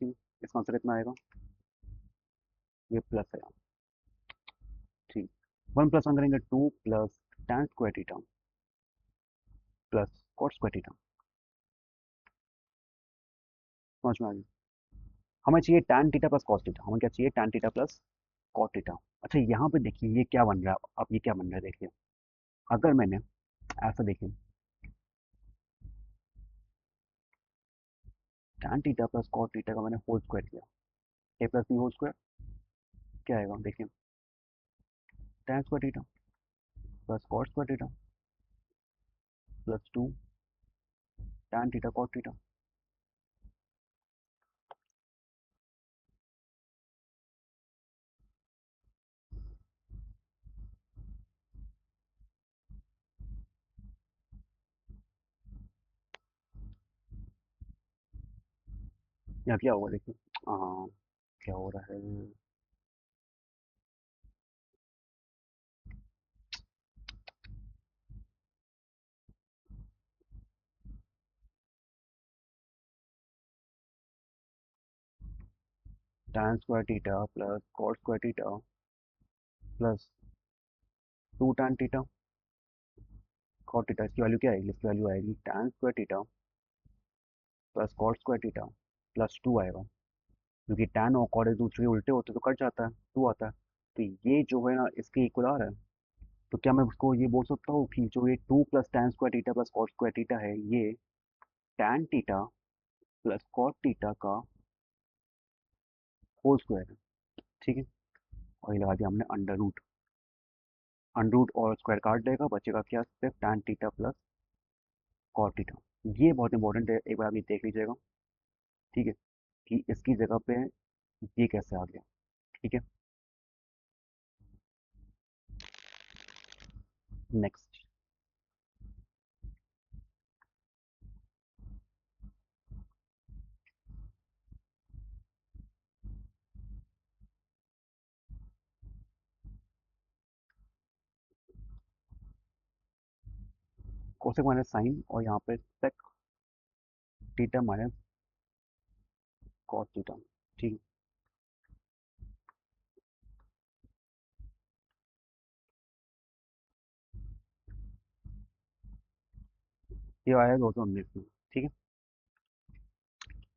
ठीक, इसका आंसर कितना आएगा, ये प्लस है यहाँ। ठीक, 1 प्लस वन करेंगे 2 plus tan square theta plus cot square theta, समझ में आ गया। हमें चाहिए tan theta plus cos theta, हमें क्या चाहिए tan theta plus cot theta. अच्छा यहाँ पे देखिए ये क्या बन रहा है, अब ये क्या बन रहा है देखिए, अगर मैंने ऐसा देखिए tan theta plus cot theta का मैंने होल स्क्वायर किया, A plus B whole square, क्या आएगा देखिए, tan square theta plus cot square theta plus 2 tan theta cot theta. यहाँ क्या होगा देखिए, क्या हो रहा है, tan square theta plus cos square theta plus 2 tan theta cot theta, इसकी वैल्यू क्या आएगी? इसकी वैल्यू आएगी tan square theta plus cot square theta plus 2 आएगा, क्योंकि tan और cot एक दूसरे के उल्टे होते तो कट जाता है, 2 आता है। तो ये जो है ना इसके इक्वल आ रहा है। तो क्या मैं उसको ये बोल सकता हूँ कि जो ये 2 plus tan square theta plus cot square theta है, ये tan theta plus cot theta का होल स्क्वायर है। ठीक है, और ये लगा दिया हमने अंडर रूट और स्क्वायर काट देगा, बचेगा क्या? सिर्फ tan theta plus cot theta. ये बहुत इंपॉर्टेंट है, एक बार आप ये देख लीजिएगा। ठीक है, कि इसकी जगह पे ये कैसे आ गया। ठीक है, नेक्स्ट। कोसेक माइनस साइन, और यहाँ पे sec theta minus cos theta. ठीक है, ये आया 2019 में। ठीक है,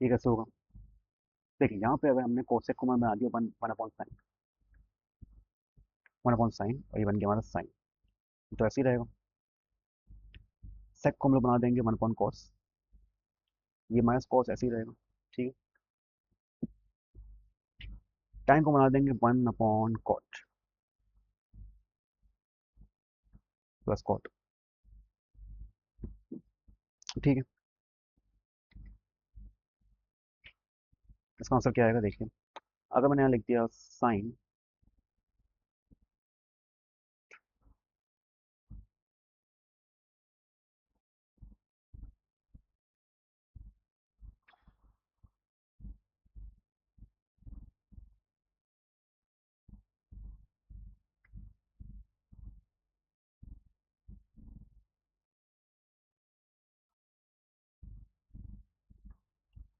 ये कैसे होगा? देखिए यहाँ पे अगर हमने कोसेक को मैं बना दिया one one upon sine, one upon sine, और ये बन गया हमारा साइन, तो ऐसे ही रहेगा। सेक को हम लोग बना देंगे वन अपॉन कॉस, ये माइनस कॉस, ऐसे ही रहेगा। ठीक है, टाइम को बना देंगे one upon cot plus cot. ठीक है, इसका आंसर क्या आएगा देखिए। अगर मैंने यहाँ लिख दिया साइन,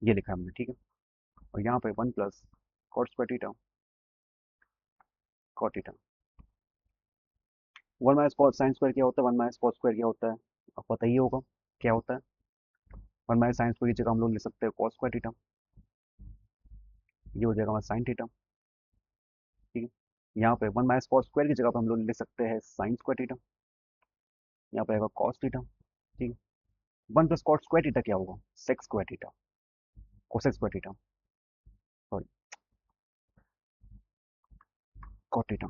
ये लिखा है हमने। ठीक है, और यहाँ पे one plus cot square theta cot theta. One minus cos sine square क्या होता है? वन माइनस कॉस स्क्वायर क्या होता है? आपको पता ही होगा क्या होता है। वन माइनस साइन स्क्वायर की जगह हम लोग लिख सकते हैं कॉस स्क्वायर थीटा, ये हो जाएगा हमारा साइन थीटा। ठीक है, यहाँ पे वन माइनस कॉस स्क्वायर की जगह पे हम लोग लिख सकते हैं साइन स्क्वायर थीटा, यहाँ पे आएगा कॉस थीटा। ठीक है, one plus cot square theta क्या होगा? Sec square theta, cosec square theta, sorry, cot theta.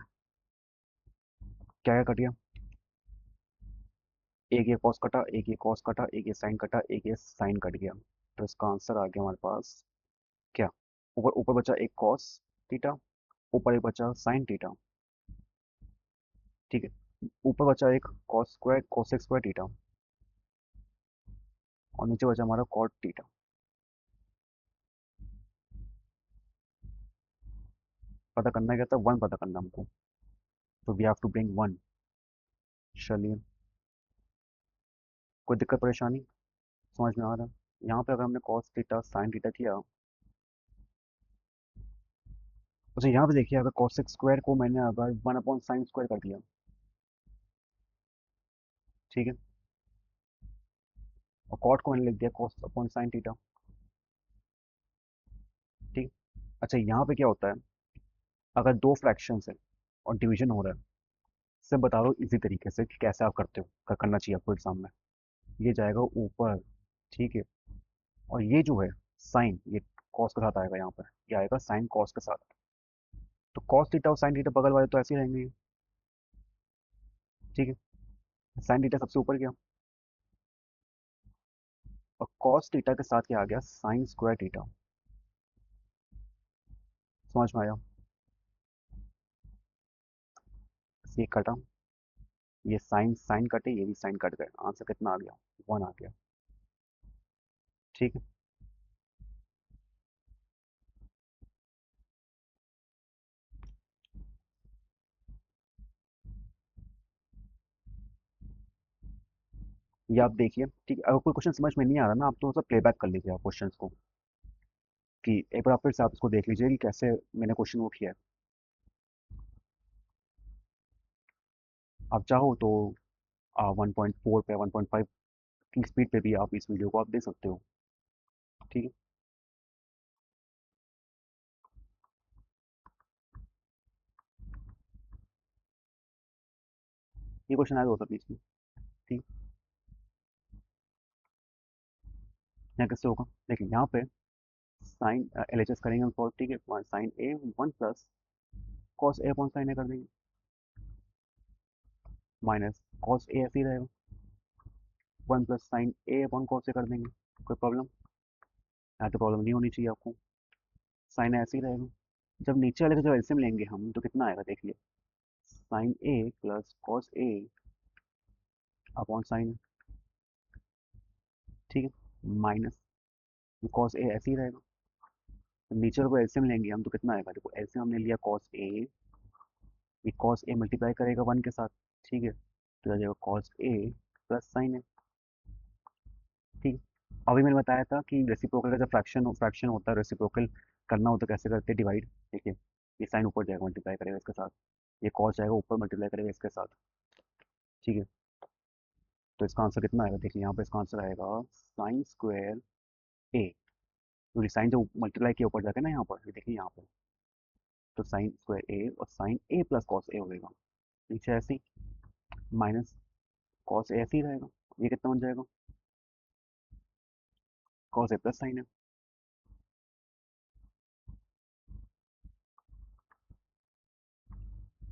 क्या क्या कट गया? एक ये कॉस कटा, एक ये कॉस कटा, एक ये साइन कटा, एक ये साइन कट गया। तो इसका आंसर आ गया हमारे पास क्या? ऊपर ऊपर बचा एक कॉस थीटा, ऊपर एक बचा साइन थीटा। ठीक है, ऊपर बचा एक cos square cosec square theta, और नीचे बचा हमारा कॉट थीटा। पता करना क्या था? वन पता करना हमको, तो we have to bring one. चलिए, कोई दिक्कत परेशानी समझ में आ रहा है? यहाँ पे अगर हमने कॉस थीटा साइन थीटा किया, तो यहाँ पे देखिए, अगर कोसेक स्क्वायर को मैंने अगर वन अपॉन साइन स्क्वायर कर दिया, ठीक है, और कॉट को मैंने लिख दिया कॉस अपॉन साइन थीटा। ठीक, अच्छा यहाँ पे क्या होता है? अगर दो फ्रैक्शन है और डिवीजन हो रहा है, सिर्फ बता दो इजी तरीके से कि कैसे आप करते हो, करना चाहिए आपको एग्जाम में। ये जाएगा ऊपर, ठीक है, और ये जो है साइन, ये कॉस के साथ आएगा यहाँ पर, ये आएगा साइन कॉस के साथ। तो कॉस थीटा और साइन थीटा बगल वाले तो ऐसे ही रहेंगे। ठीक है, साइन थीटा सबसे ऊपर गया, और कॉस थीटा के साथ क्या आ गया? Sign square theta. समझ में आया? ये कटा, ये साइन साइन कटे, ये भी साइन कट गए, आंसर कितना आ गया? वन आ गया। ठीक है, ये आप देखिए। ठीक है, अगर कोई क्वेश्चन समझ में नहीं आ रहा ना, आप तो प्लेबैक कर लीजिए आप क्वेश्चंस को। कि एक बार आप फिर से आप इसको देख लीजिए कि कैसे मैंने क्वेश्चन वो किया है। आप चाहो तो 1.4 पे 1.5 की स्पीड पे भी आप इस वीडियो को आप देख सकते हो। ठीक है, ये क्वेश्चन आया होता बीच में। ठीक है, यहाँ कैसे होगा, देखिए यहाँ पे साइन एल एच एस करेंगे हम सॉल्व। ठीक है, साइन ए 1 प्लस कॉस ए अपॉन साइन ए कर देंगे, माइनस कॉस ए ऐसे ही रहेगा, 1 प्लस साइन ए अपॉन कॉस ए कर देंगे। कोई प्रॉब्लम? यहाँ तो प्रॉब्लम नहीं होनी चाहिए आपको, साइन ऐसे ही रहेगा। जब नीचे वाले का जब एलसीएम लेंगे हम तो कितना आएगा देखिए, sign A plus cos A upon sine, ठीक है, माइनस कॉस ए ऐसे ही रहेगा। जब नीचे वाले को एलसीएम लेंगे हम तो कितना आएगा, देखो एलसीएम हमने लिया कॉस ए, ये कॉस ए मल्टीप्लाई करेगा 1 के साथ। ठीक है, तो आ जाएगा cos A plus sine A. ठीक है, अभी मैंने बताया था कि रेसिप्रोकल का जब फ्रैक्शन होता है, रेसिप्रोकल करना होता है कैसे करते हैं, डिवाइड। देखिए ये साइन ऊपर जाएगा मल्टीप्लाई करेगा इसके साथ, ये कॉस जाएगा ऊपर मल्टीप्लाई करेगा इसके साथ। ठीक है, तो इसका आंसर कितना आएगा, देखिए यहाँ पे इसका आंसर आएगा साइन स्क्वायर ए, क्योंकि साइन जब मल्टीप्लाई के ऊपर जाके ना यहाँ पर, ये देखिए यहाँ पर, तो साइन स्क्वायर ए और sign A plus cos A होगा, नीचे ऐसे ही, माइनस कॉस ए ऐसे ही रहेगा, ये कितना बन जाएगा, कॉस ए प्लस साइन है।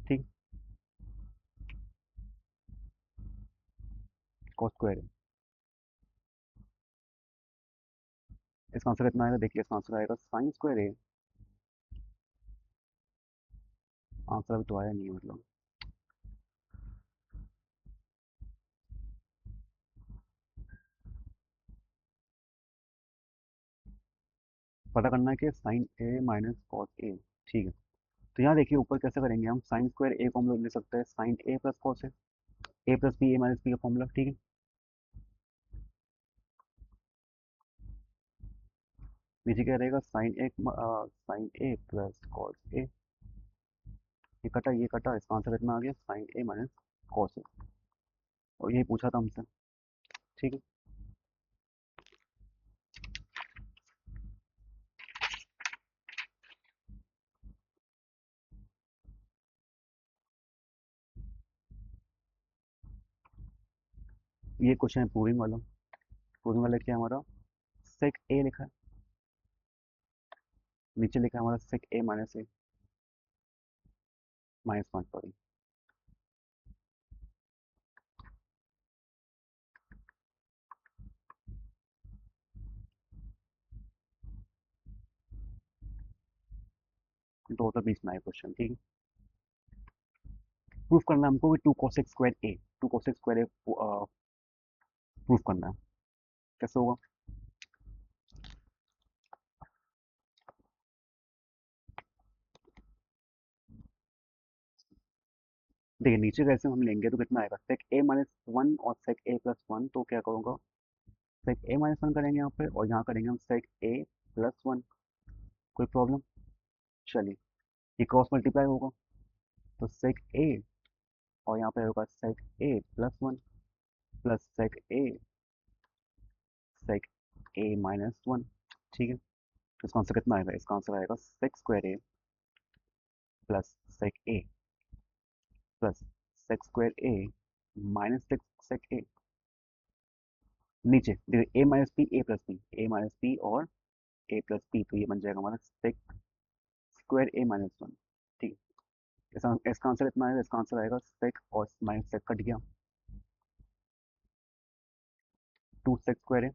ठीक, कॉस स्क्वायर है, इसका आंसर कितना आएगा, देखिए इसका आंसर आएगा साइन स्क्वायर ए, आंसर अभी तो आया नहीं है मतलब, पता करना है कि sign A minus cos A. ठीक है, तो यहाँ देखिए ऊपर कैसे करेंगे हम, साइन स्क्वायर ए को हम लोग ले सकते हैं sign A plus cos A plus B A minus B का फॉर्मूला। ठीक है, नीचे क्या रहेगा, sign A plus cos A, ये कटा, इसका आंसर कितना आ गया, sign A minus cos A, और यही पूछा था हमसे। ठीक है, ये क्वेश्चन है प्रूविंग वाला। प्रूविंग वाला क्या है हमारा, सेक ए लिखा है, नीचे लिखा है हमारा सेक ए माइनस ए, -1 सॉरी। तो होता बीच में आया क्वेश्चन। ठीक है, प्रूफ करना है हमको कि 2 cosec स्क्वायर ए प्रूफ करना है, कैसे होगा, देखिए नीचे कैसे हम लेंगे तो कितना आएगा, सेक ए माइनस वन और सेक ए प्लस वन, तो क्या करूँगा, सेक ए माइनस वन करेंगे यहाँ पे और यहाँ करेंगे हम सेक ए प्लस वन। कोई प्रॉब्लम? चलिए, ये क्रॉस मल्टीप्लाई होगा, तो सेक ए और यहाँ पे होगा सेक ए प्लस वन प्लस सेक ए माइनस वन। ठीक है, तो इसका आंसर कितना आएगा, इसका आंसर आएगा sec square A plus sec A plus sec square A minus sec ए, नीचे देखिए ए minus B A plus B, A minus B और ए प्लस बी, तो ये बन जाएगा हमारा sec square A minus one. ठीक है, इसका आंसर इतना आएगा, इसका आंसर आएगा सेक और माइनस सेक कट गया, 2 सेक स्क्वायर है,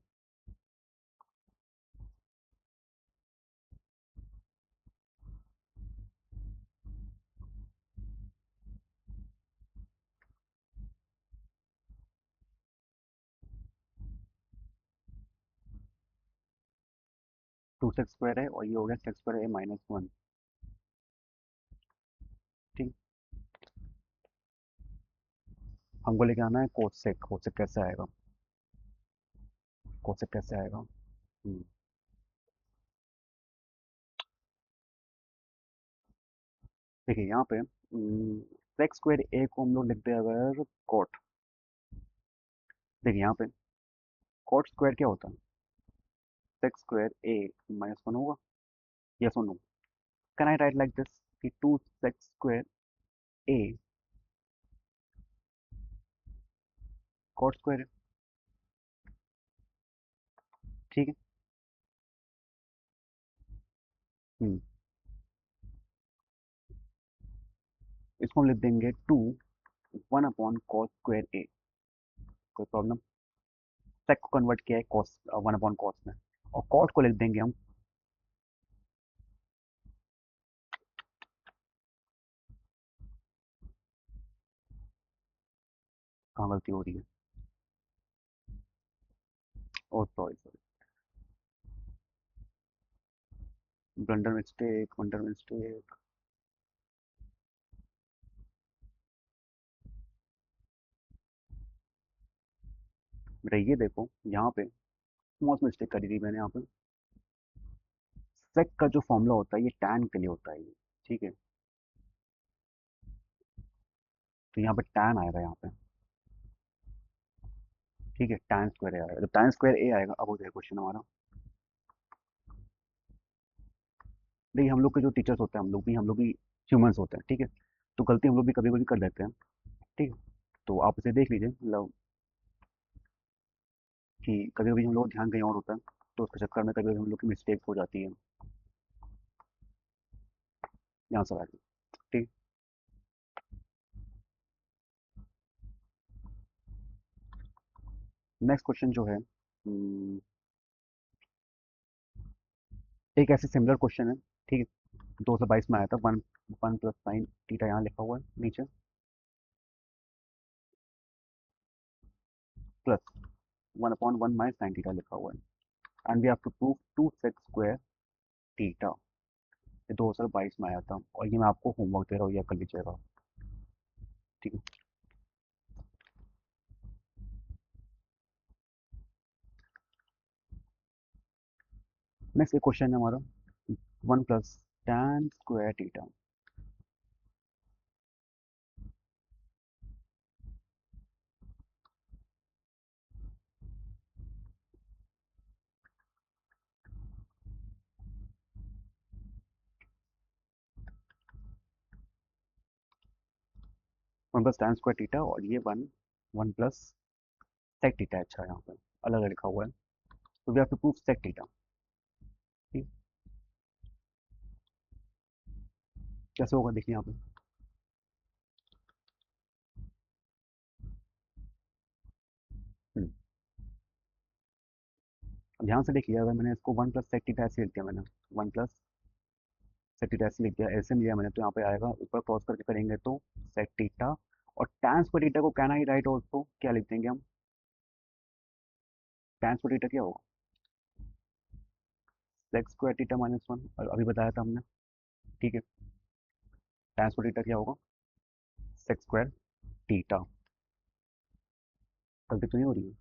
2 सेक स्क्वायर है और ये हो गया sec square A minus one. ठीक, हमको लेके आना है कोसेक, कोसेक कैसे आएगा, कोसेक कैसे आएगा। हम्म, देखिए यहाँ पे सेक्स स्क्वायर ए को हम लोग लिखते हैं अगर कॉट। देखिए यहाँ पे कॉट स्क्वायर क्या होता है, sec square A minus one होगा, यस और no. Can I write like this कि two sec square A cot square है, ठीक है। हम्म इसको हम लिख देंगे two one upon cos square A, कोई प्रॉब्लम। सेक को कन्वर्ट किया है कॉस वन अपॉन कॉस में, और कॉट को लिख देंगे हम, कहाँ गलती हो रही है, oh sorry sorry, blunder mistake blunder mistake. बेटा ये देखो यहाँ पे स्मॉल मिस्टेक करी थी मैंने यहाँ पे। सेक का जो फॉर्मूला होता है ये टैन के लिए होता है ये, ठीक है। तो यहाँ पे टैन आएगा यहाँ पे, ठीक है, टैन स्क्वायर ए आएगा, जब टैन स्क्वायर ए आएगा अब हो जाएगा क्वेश्चन हमारा। देखिए हम लोग के जो टीचर्स होते हैं हम लोग भी ह्यूमंस होते हैं, ठीक है। तो गलती हम लोग भी कभी कभी कर देते हैं, ठीक है। तो आप इसे देख लीजिए, मतलब कि कभी कभी हम लोग ध्यान कहीं और होता है, तो उसके चक्कर में कभी कभी हम लोग की मिस्टेक हो जाती है, यहाँ से आगे, ठीक। नेक्स्ट क्वेश्चन जो है एक ऐसे सिमिलर क्वेश्चन है, ठीक है। 2022 में आया था, one one plus sine theta यहाँ लिखा हुआ है नीचे, plus one upon one minus sine theta लिखा हुआ है, and we have to prove two sec square theta. ये 2022 में आया था, और ये मैं आपको होमवर्क दे रहा हूँ, ये कर लीजिएगा, ठीक है। नेक्स्ट एक क्वेश्चन है हमारा, one plus tan square theta. One plus tan square theta, और ये one one plus sec theta, अच्छा यहाँ पे अलग अलग लिखा हुआ है, तो we have to prove sec theta, ठीक। कैसे होगा देखिए यहाँ पे, हम्म, अब ध्यान से देखिए, अगर मैंने इसको वन प्लस sec थीटा ऐसे लिख दिया मैंने, वन प्लस sec थीटा ऐसे लिख दिया, ऐसे में लिया मैंने, तो यहाँ पे आएगा ऊपर क्रॉस करके करेंगे तो sec थीटा, और tan स्क्वायर थीटा को कैन आई राइट ऑल्सो, क्या लिख देंगे हम, tan स्क्वायर थीटा क्या होगा, sec square theta minus one, अभी बताया था हमने, ठीक है। tan स्क्वायर थीटा क्या होगा, sec स्क्वायर थीटा, गलती तो नहीं हो रही है,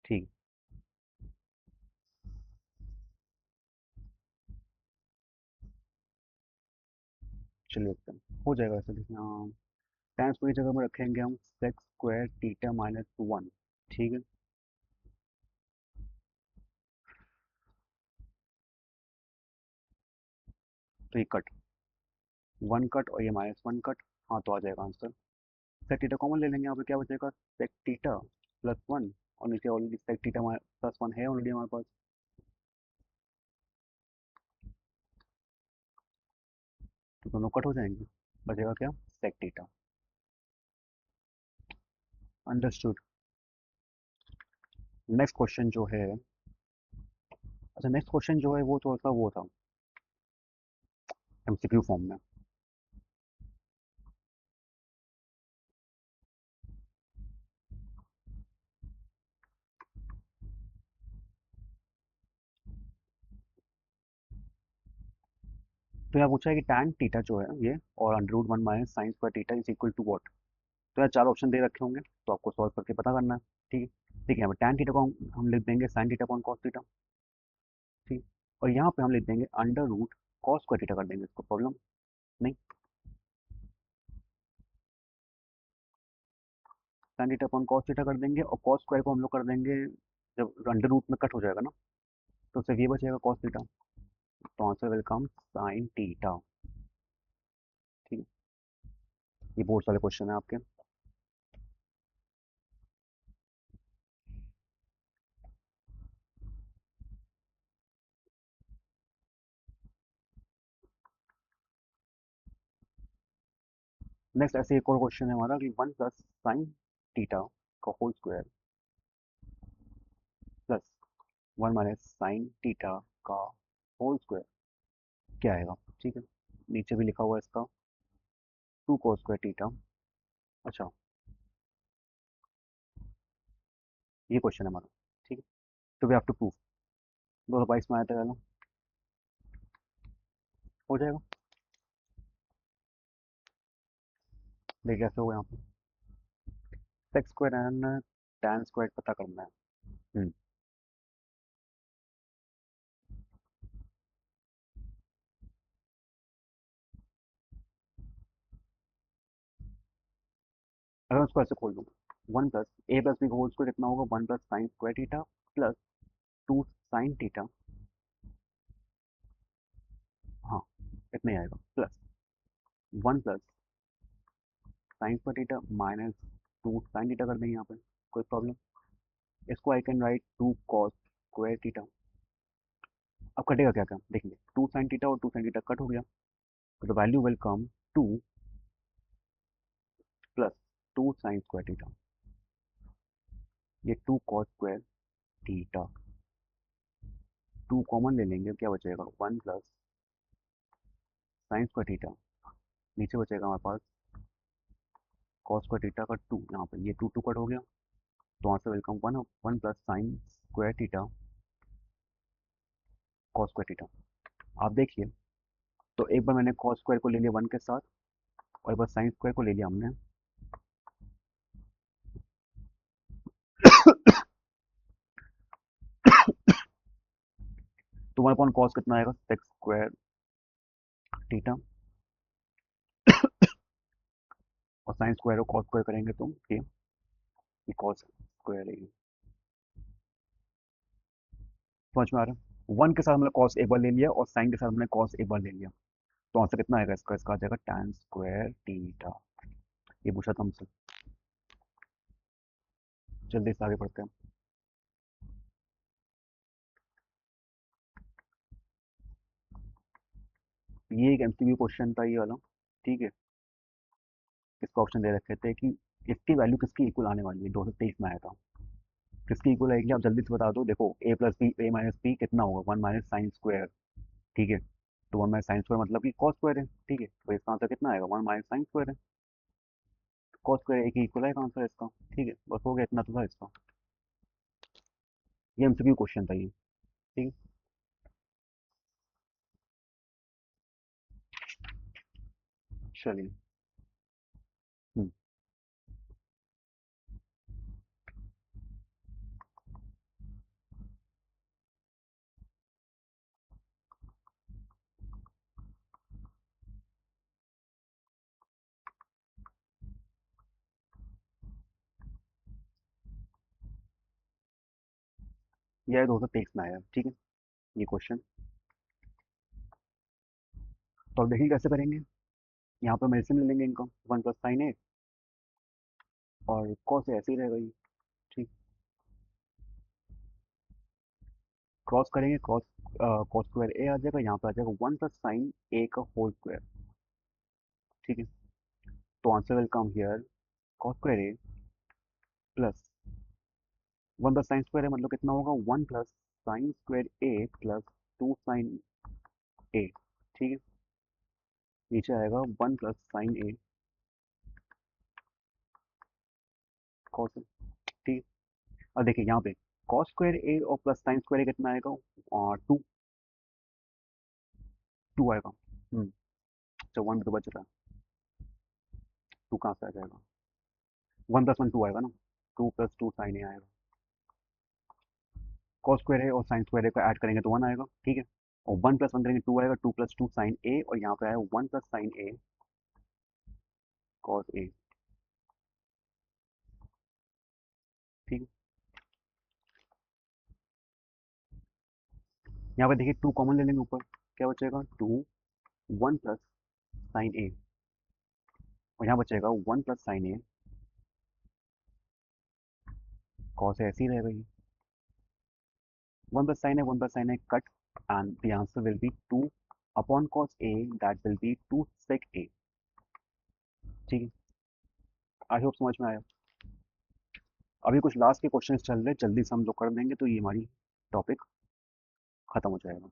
ठीक। चलिए देखते हैं हो जाएगा ऐसे, देखिए हाँ, tan स्क्वायर की जगह में रखेंगे हम sec square theta minus one, ठीक है। तो ये कट, वन कट और ये माइनस वन कट, हाँ तो आ जाएगा आंसर। सेक थीटा कॉमन ले लेंगे, यहाँ पे क्या बचेगा, सेक थीटा प्लस वन, और नीचे already sec theta plus one है ऑलरेडी हमारे पास, तो दोनों कट हो जाएंगे, बचेगा क्या, sec theta. Understood. Next question जो है, अच्छा नेक्स्ट क्वेश्चन जो है वो थोड़ा सा वो था एमसीक्यू फॉर्म में। तो यहाँ पूछा है कि tan थीटा जो है ये, और under root one minus sine square theta is equal to what. तो यहाँ चार ऑप्शन दे रखे होंगे, तो आपको सॉल्व करके पता करना है, ठीक है। ठीक है, यहाँ पे tan थीटा को हम लिख देंगे sin theta upon cos theta. ठीक। और यहाँ पे हम लिख देंगे under root cos square theta कर देंगे, इसको प्रॉब्लम नहीं। tan theta upon cos theta कर देंगे, और cos स्क्वायर को हम लोग कर देंगे, जब अंडर रूट में कट हो जाएगा ना, तो सिर्फ ये बचेगा cos थीटा। तो answer will come sin theta. ठीक है, ये बोर्ड वाले क्वेश्चन है आपके। नेक्स्ट ऐसे एक और क्वेश्चन है हमारा कि 1 + sin थीटा का whole square plus 1 - sin theta का होल स्क्वायर क्या आएगा। ठीक है, नीचे भी लिखा हुआ है इसका 2 cos स्क्वायर थीटा। अच्छा, ये क्वेश्चन है हमारा। ठीक है, तो वी हैव टू प्रूव। 2022 में आया था पहला, हो जाएगा। देखिए कैसे होगा यहाँ पे, sex square and tan square पता करना है। अगर मैं उसको ऐसे खोल दूँ, 1 + a + b का होल स्क्वायर कितना होगा, 1 + sin square theta plus 2 sin theta. हाँ, इतना ही आएगा, plus 1 + sin square theta minus 2 sin theta कर देंगे यहाँ पे, कोई प्रॉब्लम। इसको I can write 2 cos square theta. अब कटेगा क्या क्या देखेंगे, 2 sin थीटा और 2 sin थीटा कट हो गया, तो the value will come 2 plus 2 sin square theta. ये 2 cos स्क्वायर थीटा, 2 कॉमन ले लेंगे, क्या बचेगा, 1 + sin स्क्वायर थीटा। नीचे बचेगा हमारे पास cos स्क्वायर थीटा का 2, यहाँ पे ये 2 कट हो गया, तो answer will come 1 + sin square theta cos square theta. आप देखिए, तो एक बार मैंने cos स्क्वायर को ले लिया 1 के साथ, और एक बार sin स्क्वायर को ले लिया हमने। तो 1/cos कितना आएगा, sec स्क्वायर थीटा, और sin स्क्वायर और cos स्क्वायर करेंगे तो ये cos स्क्वायर है। समझ में आ रहा है, 1 के साथ हमने cos एक बार ले लिया, और sin के साथ हमने cos एक बार ले लिया, तो आंसर कितना आएगा इसका, इसका आ जाएगा tan स्क्वायर थीटा। ये पूछा था हमसे। जल्दी से आगे बढ़ते हैं। ये एक एमसीक्यू क्वेश्चन था ये वाला। ठीक है, इसका ऑप्शन दे रखे थे कि इसकी वैल्यू किसकी इक्वल आने वाली है, 2023 में आया था। किसकी इक्वल आएगी आप जल्दी से बता दो। देखो, a + b कितना होगा, 1 - sin स्क्वायर। ठीक है, तो 1 - sin स्क्वायर मतलब कि cos स्क्वायर है। ठीक है, तो इसका आंसर कितना आएगा, 1 - sin स्क्वायर है। cos स्क्वायर एक ही इक्वल आएगा आंसर इसका। ठीक है, बस हो गया, इतना तो था इसका। ये एमसीक्यू क्वेश्चन था ये। ठीक है, चलिए। हम्म, ये 2023 में आया। ठीक है, ये क्वेश्चन। तो अब देखिए कैसे करेंगे। यहाँ पर मेरे से ले लेंगे इनका, 1 + sin a, और cos ऐसे ही रहेगा ये। ठीक, क्रॉस करेंगे, cos स्क्वायर ए आ जाएगा, यहाँ पे आ जाएगा 1 + sin a का होल स्क्वायर। ठीक है, तो answer will come here cos square A plus 1 + sin square A, मतलब कितना होगा, 1 + sin square A plus 2 sin a। ठीक है, नीचे आएगा 1 + sin a cos। ठीक है, अब देखिए यहाँ पे cos स्क्वायर ए और प्लस sin स्क्वायर ए कितना आएगा, 2 आएगा। अच्छा, 1 तो बच रहा है, 2 कहाँ से आ जाएगा, 1 + 1 2 आएगा ना, 2 + 2 sin a आएगा। कॉस स्क्वायर है और साइन स्क्वायर है को ऐड करेंगे तो 1 आएगा, ठीक है। और 1 + 1 करेंगे 2 आएगा, 2 + 2 साइन ए, और यहाँ पे आया 1 + sin A कॉस ए, ठीक है। यहाँ पे देखिए 2 कॉमन ले लेंगे ऊपर, क्या बचेगा 2 1 + sin A, और यहाँ बचेगा 1 + sin A कॉस ए, ऐसे ही रहेगा ये। 1 + sin A 1 + sin A cut, and the answer will be 2 upon cos A, that will be 2 sec A, ठीक है। आई होप समझ में आया। अभी कुछ लास्ट के क्वेश्चंस चल रहे हैं, जल्दी से हम लोग कर देंगे तो ये हमारी टॉपिक खत्म हो जाएगा।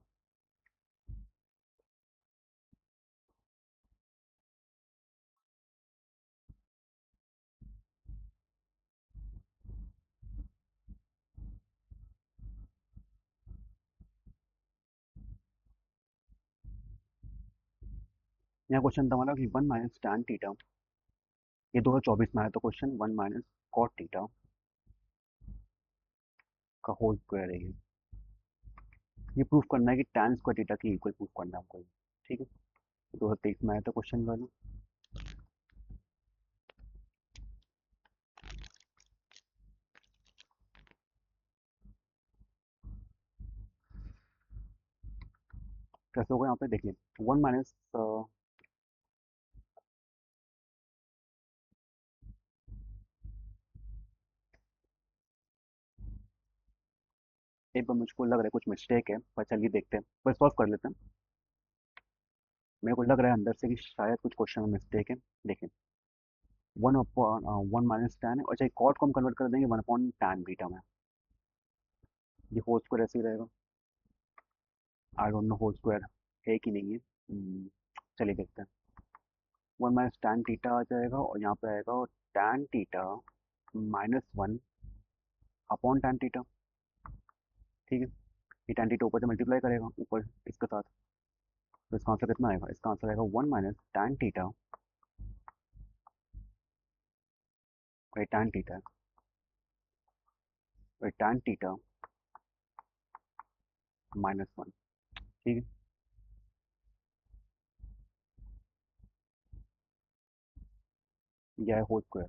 यहाँ क्वेश्चन था हमारा कि 1 - tan थीटा, ये 2024 में आया था क्वेश्चन, 1 - cot थीटा का होल स्क्वायर है ये प्रूफ करना है कि tan स्क्वायर थीटा की इक्वल प्रूफ करना है हमको, ठीक है। 2023 में आया था क्वेश्चन वाला। कैसे होगा यहाँ पे देखिए, 1 - एक बार मुझको लग रहा है कुछ मिस्टेक है, पर चलिए देखते हैं, पर सॉल्व कर लेते हैं। मेरे को लग रहा है अंदर से कि शायद कुछ क्वेश्चन में मिस्टेक है। देखिए 1 - tan है, अच्छा कॉट को हम कन्वर्ट कर देंगे 1/tan बीटा में, ये होल स्क्वायर ऐसे ही रहेगा। I don't know whole square है कि नहीं है। चलिए देखते हैं। 1 - tan थीटा आ जाएगा, और यहाँ पे आएगा tan थीटा -1/tan थीटा, ठीक है। ये tan थीटा ऊपर से मल्टीप्लाई करेगा ऊपर इसके साथ, तो इसका आंसर कितना आएगा, इसका आंसर आएगा 1 - tan थीटा, और tan थीटा है, और tan थीटा -1, ठीक है। यह है होल स्क्वायर,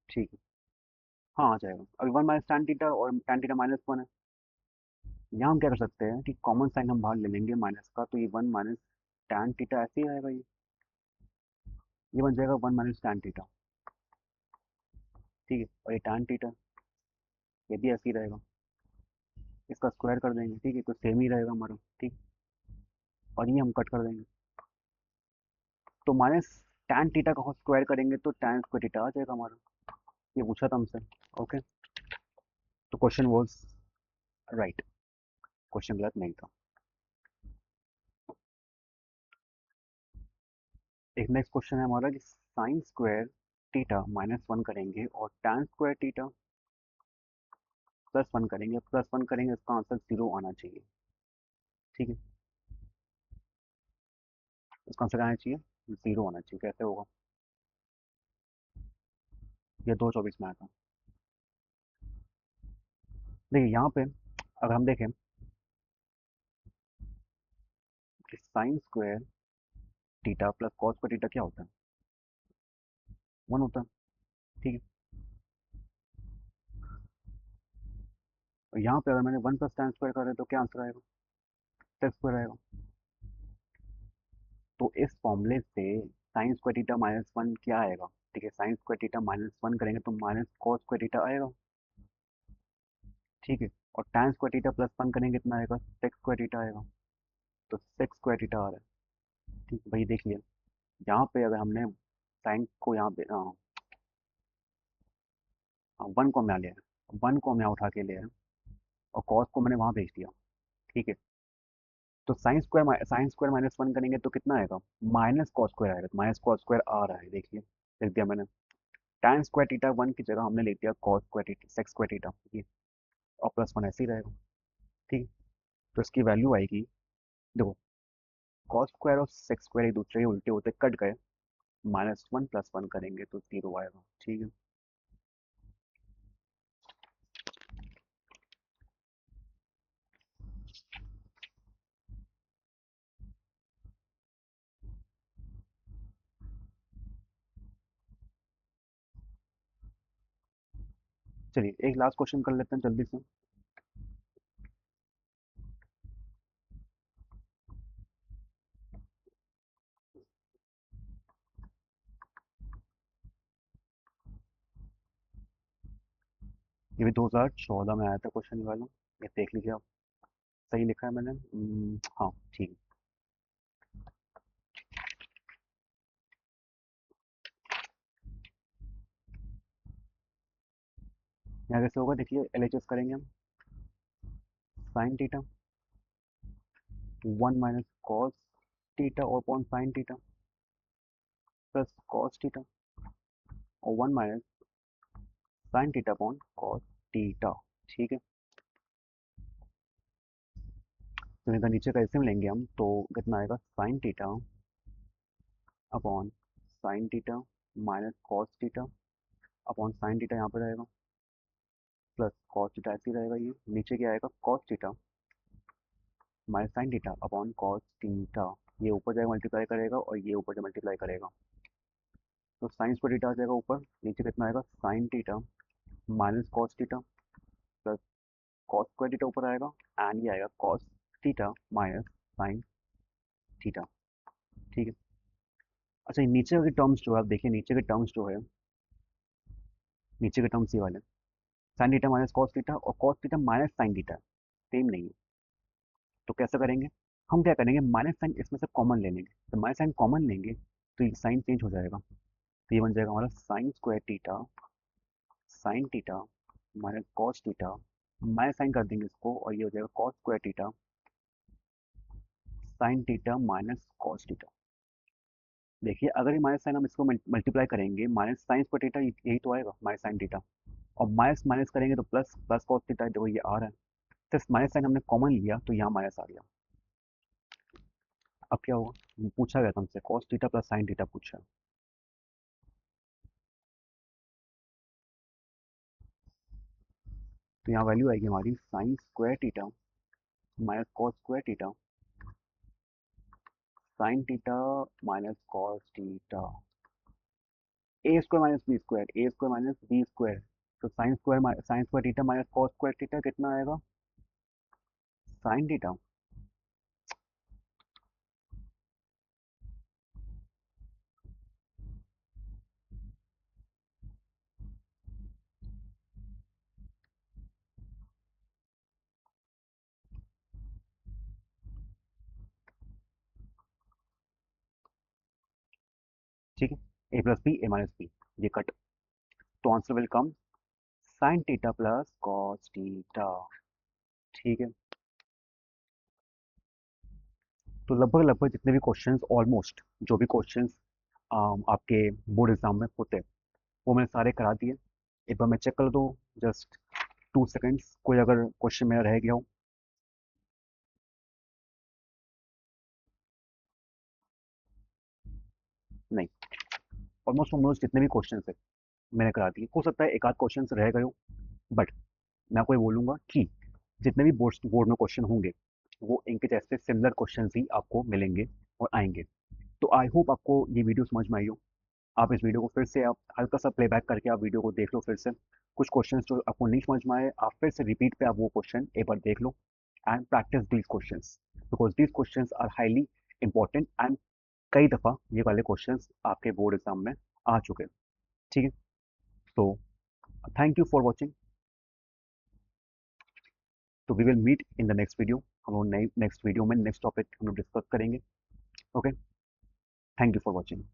ठीक है। हाँ आ जाएगा, अभी 1 - tan थीटा और tan थीटा -1 है। यहाँ हम क्या कर सकते हैं कि कॉमन साइन हम बाहर ले लेंगे माइनस का, तो ये 1 - tan थीटा ऐसे ही आएगा, ये बन जाएगा 1 - tan थीटा, ठीक है। और ये tan थीटा ये भी ऐसे ही रहेगा, इसका स्क्वायर कर देंगे, ठीक है, तो सेम ही रहेगा हमारा, ठीक। और ये हम कट कर देंगे, तो -tan थीटा का स्क्वायर करेंगे तो tan स्क्वायर थीटा आ जाएगा हमारा, ये पूछा था हमसे। ओके, तो क्वेश्चन वॉज राइट, क्वेश्चन गलत नहीं था। एक नेक्स्ट क्वेश्चन है हमारा कि साइन स्क्वायर थीटा -1 करेंगे और tan स्क्वायर थीटा +1 करेंगे, +1 करेंगे, इसका आंसर 0 आना चाहिए, ठीक है। इसका आंसर आना चाहिए 0 आना चाहिए, कैसे होगा, ये 2024 में आया था। देखिए यहाँ पे अगर हम देखें कि sign square theta plus cos square theta क्या होता है, 1 होता है, ठीक है। और यहाँ पे अगर मैंने 1 + tan स्क्वायर कर रहा है तो क्या आंसर आएगा, सेक स्क्वायर आएगा। तो इस फॉर्मूले से साइन स्क्वायर थीटा -1 क्या आएगा, ठीक है, साइन स्क्वायर थीटा -1 करेंगे तो माइनस कॉस स्क्वायर थीटा आएगा, ठीक है। और tan स्क्वायर थीटा +1 करेंगे कितना आएगा, सेक स्क्वायर थीटा आएगा, तो सेक स्क्वायर थीटा आ रहा है, ठीक है। भाई देखिए यहाँ पे अगर हमने साइन को यहाँ पे 1 को हम यहाँ ले आए, 1 को हम यहाँ उठा के ले आए, और कॉस को मैंने वहाँ भेज दिया, ठीक है। तो साइन स्क्वायर -1 करेंगे तो कितना आएगा, माइनस कॉस स्क्वायर आएगा, तो माइनस कॉस स्क्वायर आ रहा है, देखिए लिख दिया मैंने। tan स्क्वायर थीटा 1 की जगह हमने ले लिया cos square theta sec square theta, ये और प्लस 1 ऐसे ही रहेगा। ठीक है, तो इसकी वैल्यू आएगी, देखो cos स्क्वायर और sec स्क्वायर एक दूसरे के उल्टे होते कट गए, -1 + 1 करेंगे तो 0 आएगा। ठीक है, चलिए एक लास्ट क्वेश्चन कर लेते हैं जल्दी से। ये भी 2014 में आया था क्वेश्चन वाला, ये देख लीजिए आप। सही लिखा है मैंने? हाँ ठीक है। यहाँ कैसे होगा देखिए, LHS करेंगे हम, sine theta 1 minus cos theta और upon sine theta plus cos theta और 1 minus sine theta upon cos theta. ठीक है, तो इनका नीचे का एलसीएम लेंगे हम तो कितना आएगा, sine theta upon sine theta minus cos theta upon sine theta यहाँ पर रहेगा, प्लस कॉस थीटा ऐसे ही रहेगा, ये नीचे क्या आएगा cos theta minus sine theta upon cos theta, ये ऊपर जाएगा मल्टीप्लाई करेगा और ये ऊपर से मल्टीप्लाई करेगा, तो साइन स्क्वायर थीटा आ जाएगा ऊपर, नीचे कितना आएगा sine theta minus cos theta plus cos square theta ऊपर आएगा, एंड ये आएगा cos theta minus sine theta. ठीक है, अच्छा ये नीचे के टर्म्स जो है आप देखिए, नीचे के टर्म्स जो है, नीचे के टर्म्स ये वाले sine theta minus cos theta और cos theta minus sine theta same नहीं है, तो कैसे करेंगे, हम क्या करेंगे माइनस साइन इसमें से कॉमन ले लेंगे, तो माइनस साइन कॉमन लेंगे तो ये साइन चेंज हो जाएगा, तो ये बन जाएगा हमारा sine square theta sine theta minus cos theta, minus sine कर देंगे इसको और ये हो जाएगा cos square theta sine theta minus cos theta. देखिए अगर ये माइनस साइन हम इसको मल्टीप्लाई करेंगे, माइनस साइन स्क्वायर थीटा यही तो आएगा माइनस साइन थीटा, और माइनस माइनस करेंगे तो प्लस प्लस कॉस थीटा, देखो ये आ रहा है, तो इस माइनस साइन हमने कॉमन लिया तो यहाँ माइनस आ गया। अब क्या होगा, पूछा गया था हमसे cos theta plus sine theta पूछा, तो यहाँ वैल्यू आएगी हमारी sine square theta minus cos square theta sine theta minus cos theta, A square minus B square, A square minus B square, तो sine square theta minus cos square theta कितना आएगा, sine theta. ठीक है, A plus B A minus B, ये cut, तो answer will come sine theta plus cos theta. ठीक है, तो लगभग लगभग जितने भी क्वेश्चंस, ऑलमोस्ट जो भी क्वेश्चंस आपके बोर्ड एग्जाम में होते हैं वो मैंने सारे करा दिए, एक बार मैं चेक कर दूँ, जस्ट 2 सेकेंड्स, कोई अगर क्वेश्चन मेरा रह गया हो। नहीं, ऑलमोस्ट ऑलमोस्ट जितने भी क्वेश्चन है मैंने करा दिए, हो सकता है एक आध क्वेश्चन रह गए हो, बट मैं आपको ये बोलूंगा कि जितने भी बोर्ड में क्वेश्चन होंगे वो इनके जैसे सिमिलर क्वेश्चन ही आपको मिलेंगे और आएंगे। तो आई होप आपको ये वीडियो समझ में आई हो, आप इस वीडियो को फिर से आप हल्का सा प्लेबैक करके आप वीडियो को देख लो फिर से, कुछ क्वेश्चंस जो आपको नहीं समझ में आए आप फिर से रिपीट पे आप वो क्वेश्चन एक बार देख लो and practice these questions, because these questions are highly important and कई दफ़ा ये वाले क्वेश्चंस आपके बोर्ड एग्जाम में आ चुके हैं। ठीक है, तो थैंक यू फॉर वॉचिंग, तो we will meet in the next video, हम लोग नेक्स्ट वीडियो में नेक्स्ट टॉपिक हम लोग डिस्कस करेंगे। Okay, thank you for watching.